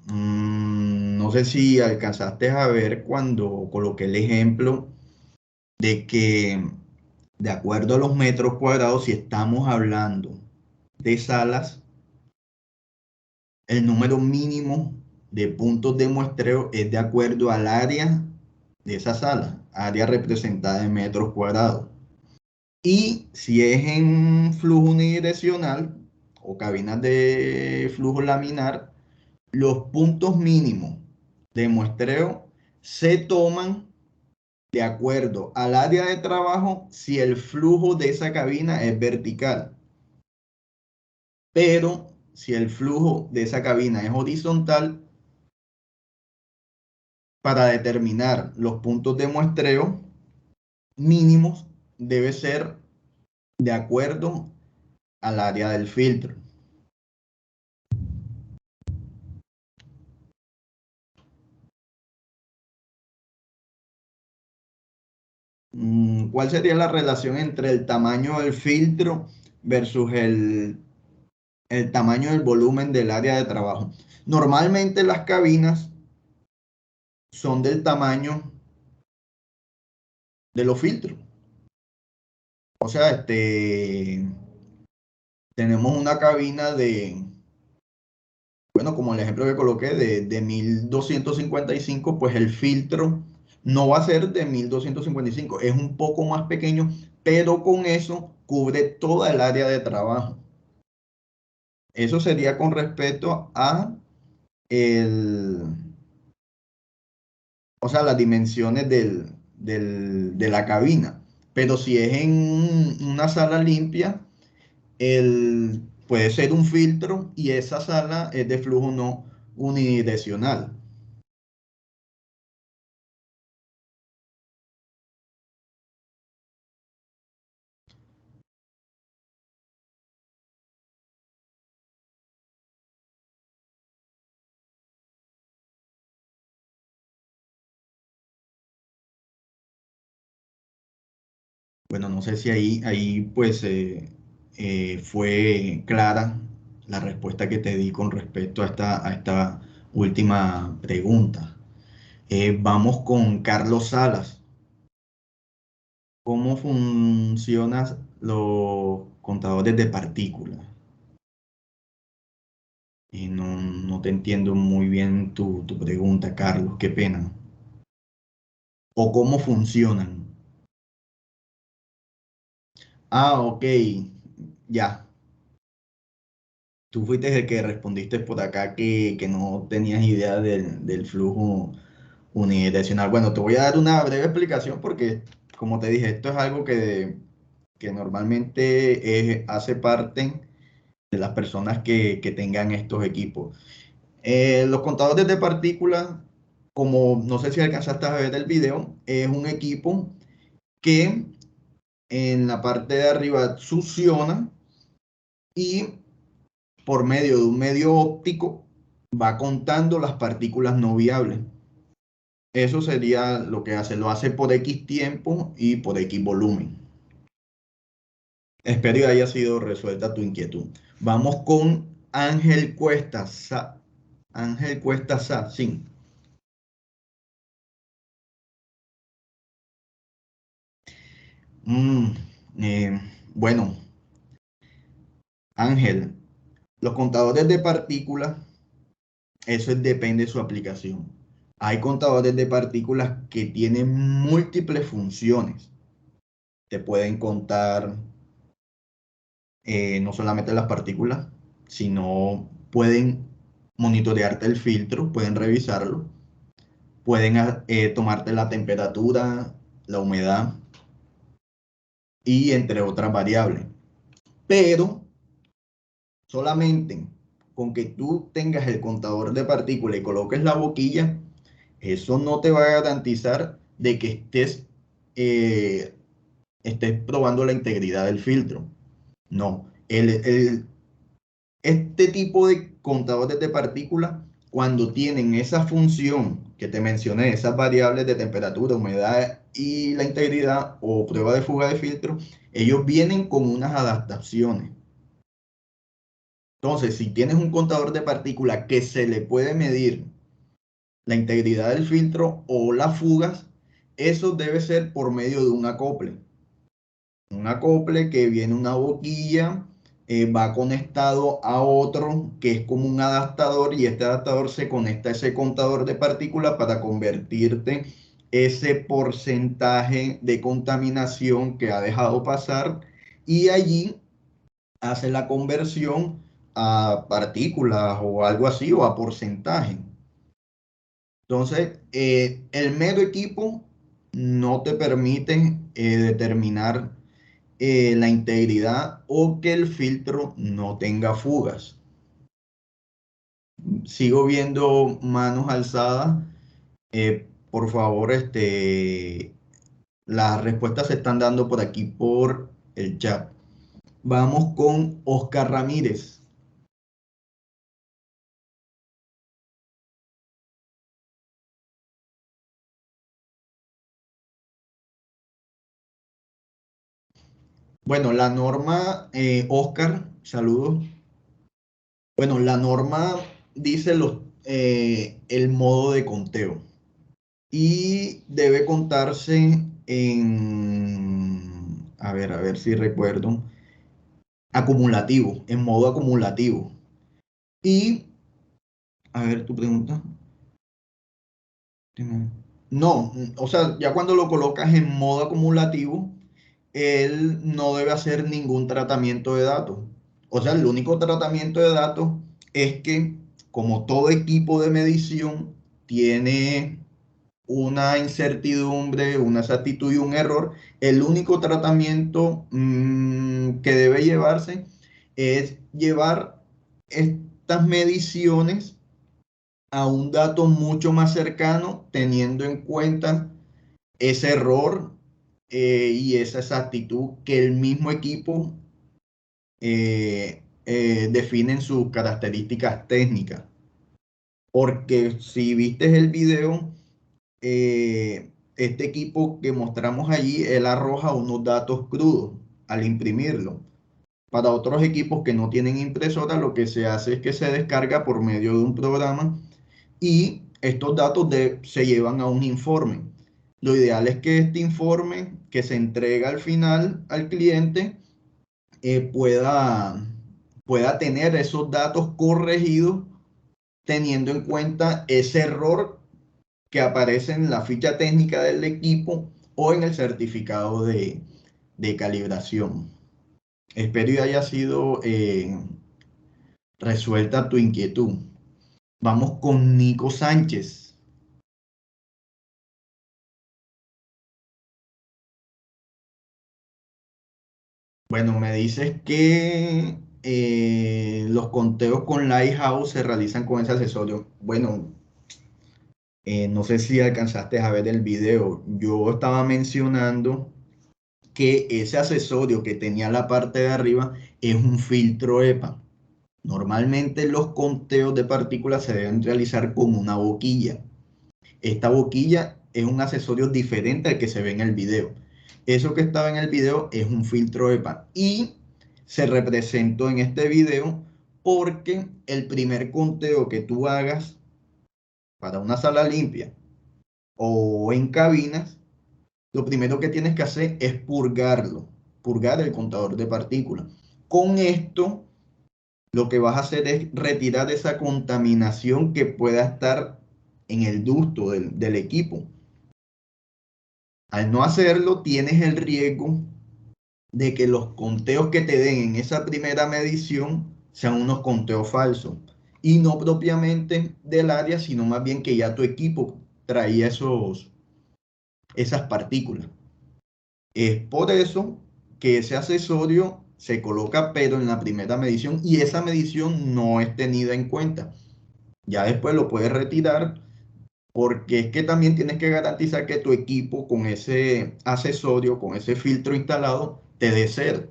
No sé si alcanzaste a ver cuando coloqué el ejemplo de que de acuerdo a los metros cuadrados, si estamos hablando de salas, el número mínimo de puntos de muestreo es de acuerdo al área de esa sala, área representada en metros cuadrados. Y si es en flujo unidireccional o cabinas de flujo laminar, los puntos mínimos de muestreo se toman de acuerdo al área de trabajo si el flujo de esa cabina es vertical. Pero si el flujo de esa cabina es horizontal, para determinar los puntos de muestreo mínimos debe ser de acuerdo al área del filtro. ¿Cuál sería la relación entre el tamaño del filtro versus el tamaño del volumen del área de trabajo? Normalmente las cabinas son del tamaño de los filtros. O sea, tenemos una cabina Bueno, como el ejemplo que coloqué de 1255, pues el filtro no va a ser de 1255, es un poco más pequeño, pero con eso cubre toda el área de trabajo. Eso sería con respecto a el, o sea, las dimensiones de la cabina. Pero si es en una sala limpia, puede ser un filtro y esa sala es de flujo no unidireccional. Bueno, no sé si ahí pues fue clara la respuesta que te di con respecto a esta última pregunta. Vamos con Carlos Salas. ¿Cómo funcionan los contadores de partículas? No te entiendo muy bien tu pregunta, Carlos, qué pena. ¿O cómo funcionan? Ah, ok, ya. Tú fuiste el que respondiste por acá que no tenías idea del flujo unidireccional. Bueno, te voy a dar una breve explicación porque, como te dije, esto es algo que normalmente hace parte de las personas que tengan estos equipos. Los contadores de partículas, como no sé si alcanzaste a ver el video, es un equipo que en la parte de arriba succiona y por medio de un medio óptico va contando las partículas no viables. Eso sería lo que hace, lo hace por X tiempo y por X volumen. Espero que haya sido resuelta tu inquietud. Vamos con Ángel Cuesta Sa. Ángel Cuesta Sa, sí. Mm, eh, bueno, Ángel, los contadores de partículas, depende de su aplicación. Hay contadores de partículas que tienen múltiples funciones. Te pueden contar no solamente las partículas, sino pueden monitorearte el filtro, pueden revisarlo, pueden tomarte la temperatura, la humedad y entre otras variables. Pero solamente con que tú tengas el contador de partículas y coloques la boquilla, eso no te va a garantizar de que eh, estés probando la integridad del filtro. No, este tipo de contadores de partículas, cuando tienen esa función que te mencioné, esas variables de temperatura, humedad y la integridad o prueba de fuga de filtro, ellos vienen con unas adaptaciones. Entonces, si tienes un contador de partículas que se le puede medir la integridad del filtro o las fugas, eso debe ser por medio de un acople. Un acople que viene una boquilla, va conectado a otro que es como un adaptador y este adaptador se conecta a ese contador de partículas para convertirte ese porcentaje de contaminación que ha dejado pasar y allí hace la conversión a partículas o algo así o a porcentaje. Entonces, el mero equipo no te permite determinar la integridad o que el filtro no tenga fugas. Sigo viendo manos alzadas. Por favor, las respuestas se están dando por aquí por el chat. Vamos con Oscar Ramírez. Bueno, la norma, Oscar, saludos. Bueno, la norma dice el modo de conteo y debe contarse a ver si recuerdo, acumulativo, en modo acumulativo. Y A ver, tu pregunta. No, o sea, ya cuando lo colocas en modo acumulativo, él no debe hacer ningún tratamiento de datos. O sea, el único tratamiento de datos es que, como todo equipo de medición tiene una incertidumbre, una exactitud y un error, el único tratamiento que debe llevarse es llevar estas mediciones a un dato mucho más cercano, teniendo en cuenta ese error y esa exactitud que el mismo equipo define en sus características técnicas. Porque si viste el video, este equipo que mostramos allí, él arroja unos datos crudos al imprimirlo. Para otros equipos que no tienen impresora, lo que se hace es que se descarga por medio de un programa y estos datos se llevan a un informe. Lo ideal es que este informe que se entrega al final al cliente pueda tener esos datos corregidos teniendo en cuenta ese error que aparece en la ficha técnica del equipo o en el certificado de calibración. Espero y haya sido resuelta tu inquietud. Vamos con Nico Sánchez. Bueno, me dices que los conteos con Lighthouse se realizan con ese accesorio. Bueno, no sé si alcanzaste a ver el video. Yo estaba mencionando que ese accesorio que tenía la parte de arriba es un filtro EPA. Normalmente los conteos de partículas se deben realizar con una boquilla. Esta boquilla es un accesorio diferente al que se ve en el video. Eso que estaba en el video es un filtro EPA y se representó en este video porque el primer conteo que tú hagas para una sala limpia o en cabinas, lo primero que tienes que hacer es purgarlo, purgar el contador de partículas. Con esto, lo que vas a hacer es retirar esa contaminación que pueda estar en el ducto del equipo. Al no hacerlo, tienes el riesgo de que los conteos que te den en esa primera medición sean unos conteos falsos y no propiamente del área, sino más bien que ya tu equipo traía esas partículas. Es por eso que ese accesorio se coloca pero en la primera medición y esa medición no es tenida en cuenta. Ya después lo puedes retirar porque es que también tienes que garantizar que tu equipo con ese accesorio, con ese filtro instalado, te dé cero.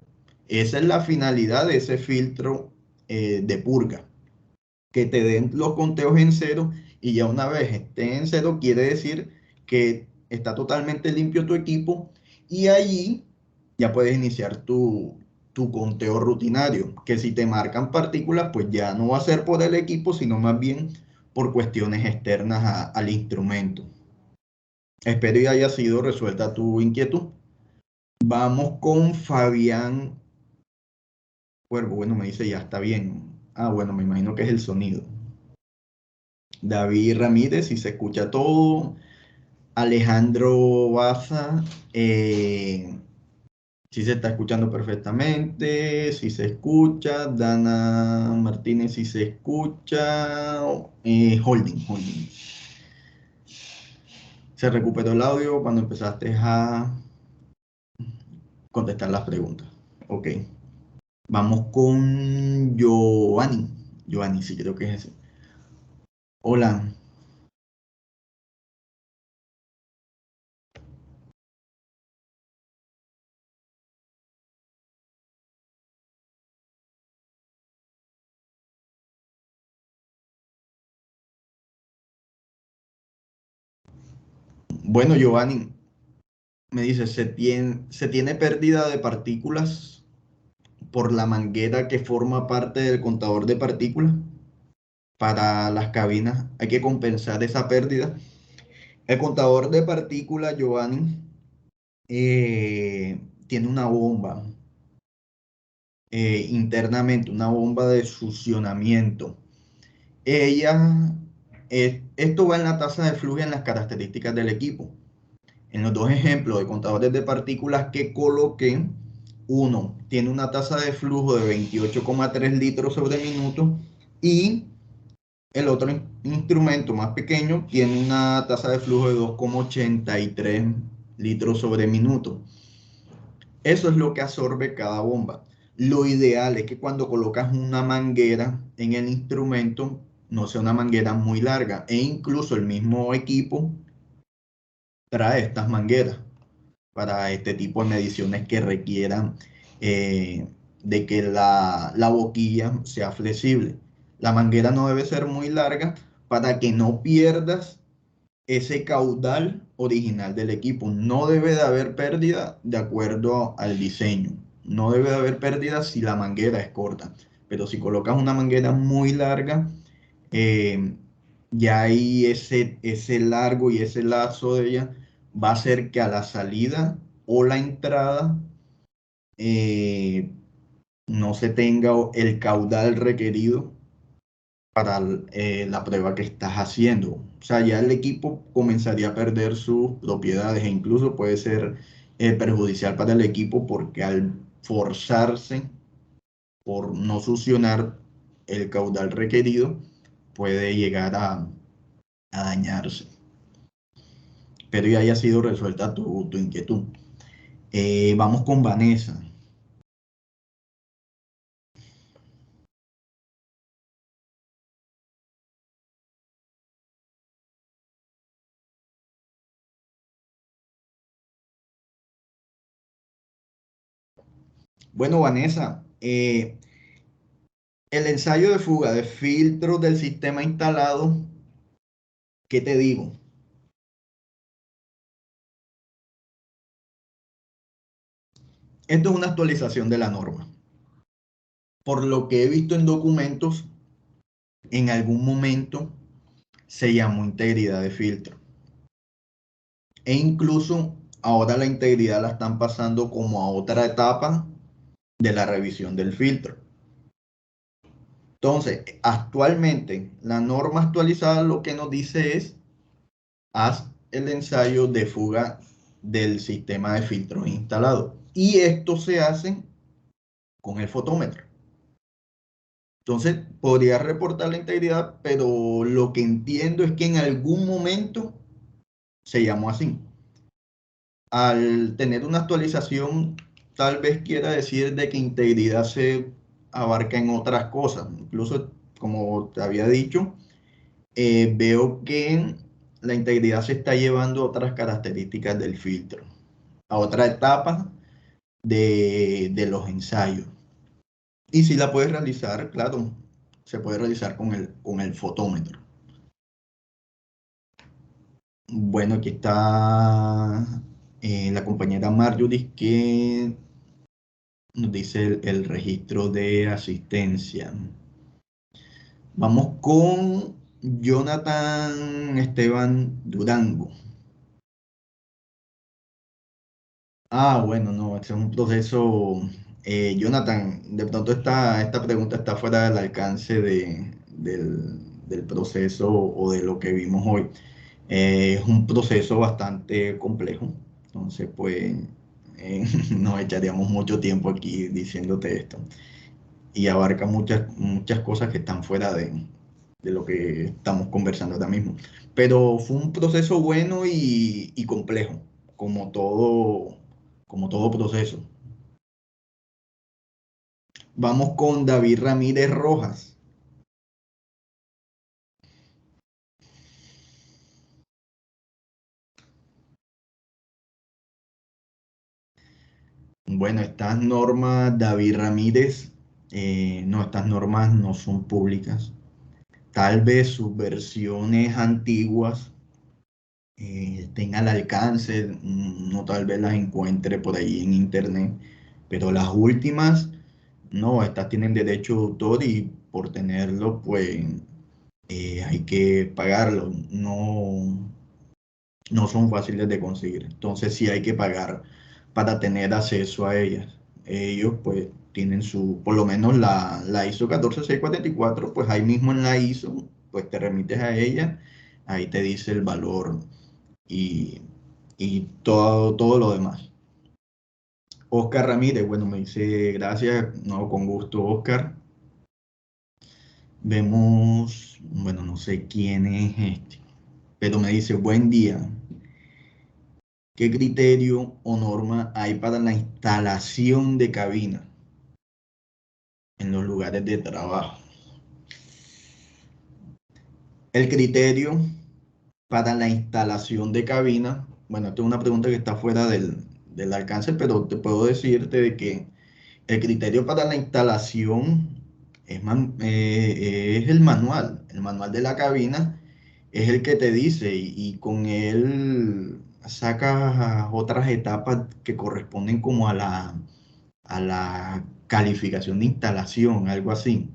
Esa es la finalidad de ese filtro de purga, que te den los conteos en cero y ya una vez esté en cero quiere decir que está totalmente limpio tu equipo y allí ya puedes iniciar tu conteo rutinario, que si te marcan partículas, pues ya no va a ser por el equipo, sino más bien por cuestiones externas al instrumento. Espero y haya sido resuelta tu inquietud. Vamos con Fabián Cuervo. Bueno, me dice ya está bien. Ah, bueno, me imagino que es el sonido. David Ramírez, si se escucha todo. Alejandro Baza, si se está escuchando perfectamente, si se escucha. Dana Martínez, si se escucha. Holding. Se recuperó el audio cuando empezaste a contestar las preguntas. Ok. Vamos con Giovanni. Giovanni, sí creo que es ese. Hola. Bueno, Giovanni, me dice, se tiene pérdida de partículas por la manguera que forma parte del contador de partículas. Para las cabinas hay que compensar esa pérdida. El contador de partículas, Giovanni, tiene una bomba internamente, una bomba de succionamiento. ella, esto va en la tasa de flujo y en las características del equipo. En los dos ejemplos de contadores de partículas que coloqué, uno tiene una tasa de flujo de 28,3 litros sobre minuto y el otro instrumento más pequeño tiene una tasa de flujo de 2,83 litros sobre minuto. Eso es lo que absorbe cada bomba. Lo ideal es que cuando colocas una manguera en el instrumento, no sea una manguera muy larga. E incluso el mismo equipo trae estas mangueras para este tipo de mediciones que requieran de que la boquilla sea flexible. La manguera no debe ser muy larga para que no pierdas ese caudal original del equipo. No debe de haber pérdida de acuerdo al diseño. No debe de haber pérdida si la manguera es corta. Pero si colocas una manguera muy larga, eh, ya ahí ese largo y ese lazo de ella va a hacer que a la salida o la entrada eh, no se tenga el caudal requerido para la prueba que estás haciendo. O sea, ya el equipo comenzaría a perder sus propiedades e incluso puede ser perjudicial para el equipo porque al forzarse por no succionar el caudal requerido puede llegar a dañarse. Espero ya haya sido resuelta tu inquietud. Vamos con Vanessa. Bueno, Vanessa, el ensayo de fuga de filtros del sistema instalado, ¿qué te digo? Esto es una actualización de la norma. Por lo que he visto en documentos, en algún momento se llamó integridad de filtro. E incluso ahora la integridad la están pasando como a otra etapa de la revisión del filtro. Entonces, actualmente, la norma actualizada lo que nos dice es, haz el ensayo de fuga del sistema de filtros instalado. Y esto se hace con el fotómetro. Entonces, podría reportar la integridad, pero lo que entiendo es que en algún momento se llamó así. Al tener una actualización, tal vez quiera decir de que integridad se abarca en otras cosas. Incluso, como te había dicho, veo que la integridad se está llevando a otras características del filtro, a otra etapa de los ensayos. Y si la puedes realizar, claro, se puede realizar con el fotómetro. Bueno, aquí está la compañera Marjorie que nos dice el registro de asistencia. Vamos con Jonathan Esteban Durango. Ah, bueno, no, este es un proceso. Jonathan, de pronto esta pregunta está fuera del alcance del proceso o de lo que vimos hoy. Es un proceso bastante complejo, entonces pues nos echaríamos mucho tiempo aquí diciéndote esto y abarca muchas cosas que están fuera de lo que estamos conversando ahora mismo. Pero fue un proceso bueno y complejo, como como todo proceso. Vamos con David Ramírez Rojas. Bueno, estas normas, David Ramírez, no, estas normas no son públicas. Tal vez sus versiones antiguas estén al alcance, no tal vez las encuentre por ahí en internet, pero las últimas, no, estas tienen derecho de autor y por tenerlo, pues hay que pagarlo. No, no son fáciles de conseguir. Entonces sí hay que pagar para tener acceso a ellas. Ellos pues tienen por lo menos la ISO 14644, pues ahí mismo en la ISO. pues te remites a ella, ahí te dice el valor y, y todo lo demás. Oscar Ramírez, bueno, me dice gracias, no, con gusto, Oscar. Vemos, bueno, no sé quién es este, pero me dice, buen día. ¿Qué criterio o norma hay para la instalación de cabina en los lugares de trabajo? El criterio para la instalación de cabina, bueno, esta es una pregunta que está fuera del alcance, pero te puedo decirte de que el criterio para la instalación es el manual de la cabina es el que te dice y con él sacas otras etapas que corresponden como a la calificación de instalación, algo así,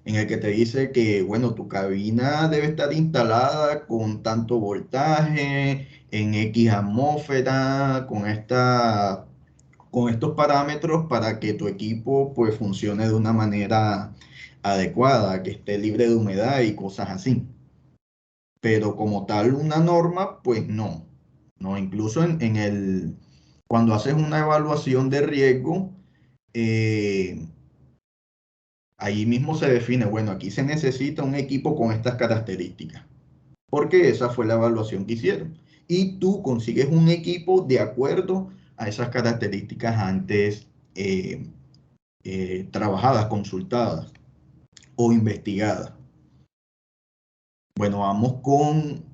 en el que te dice que, bueno, tu cabina debe estar instalada con tanto voltaje, en X atmósfera, con estos parámetros para que tu equipo pues funcione de una manera adecuada, que esté libre de humedad y cosas así. Pero como tal una norma, pues no. No, incluso cuando haces una evaluación de riesgo, eh, ahí mismo se define, bueno, aquí se necesita un equipo con estas características, porque esa fue la evaluación que hicieron. Y tú consigues un equipo de acuerdo a esas características antes trabajadas, consultadas o investigadas. Bueno, vamos con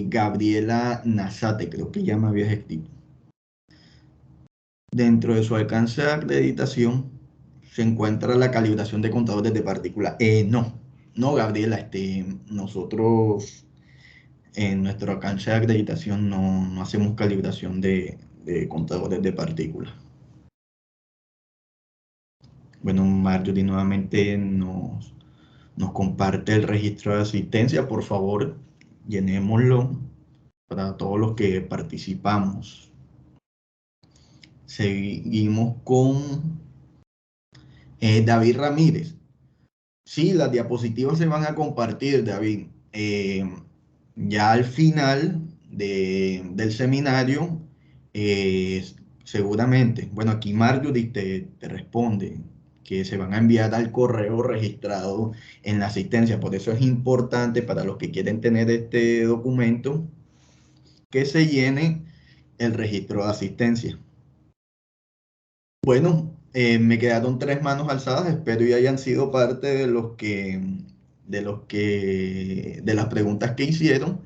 Gabriela Nazate, creo que ya me habías escrito. Dentro de su alcance de acreditación se encuentra la calibración de contadores de partículas. No, Gabriela, nosotros en nuestro alcance de acreditación no hacemos calibración de contadores de partículas. Bueno, Marjorie nuevamente nos comparte el registro de asistencia. Por favor, llenémoslo para todos los que participamos. Seguimos con David Ramírez. Sí, las diapositivas se van a compartir, David. Ya al final del seminario, eh, seguramente, bueno, aquí Marjorie te responde que se van a enviar al correo registrado en la asistencia. Por eso es importante para los que quieren tener este documento que se llene el registro de asistencia. Bueno, me quedaron tres manos alzadas, espero y hayan sido parte de las preguntas que hicieron.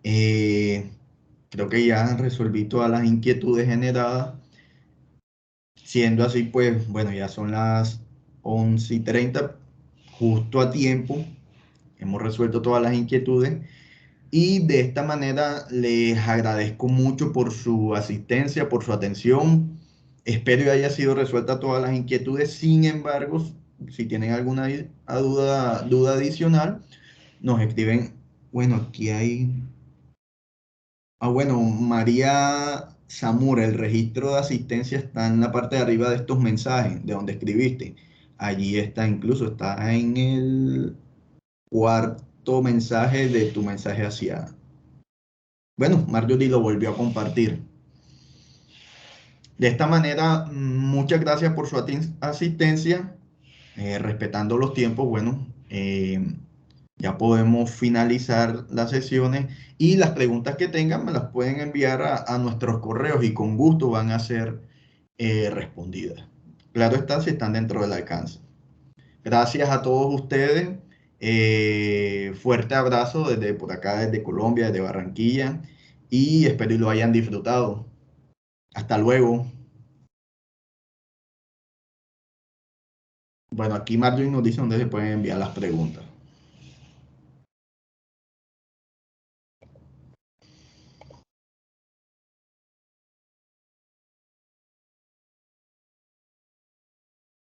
Eh, Creo que ya resolví todas las inquietudes generadas. Siendo así, pues, bueno, ya son las 11:30, justo a tiempo. Hemos resuelto todas las inquietudes. Y de esta manera les agradezco mucho por su asistencia, por su atención. Espero que haya sido resuelta todas las inquietudes. Sin embargo, si tienen alguna duda adicional, nos escriben. Bueno, aquí hay. Ah, bueno, María Zamora, el registro de asistencia está en la parte de arriba de estos mensajes, de donde escribiste. Allí está, incluso está en el cuarto mensaje de tu mensaje hacia. Bueno, Marjorie lo volvió a compartir. De esta manera, muchas gracias por su asistencia, respetando los tiempos. Bueno, ya podemos finalizar las sesiones y las preguntas que tengan me las pueden enviar a nuestros correos y con gusto van a ser respondidas. Claro está, si están dentro del alcance. Gracias a todos ustedes. Fuerte abrazo desde por acá, desde Colombia, desde Barranquilla y espero que lo hayan disfrutado. Hasta luego. Bueno, aquí Marjorie nos dice dónde se pueden enviar las preguntas.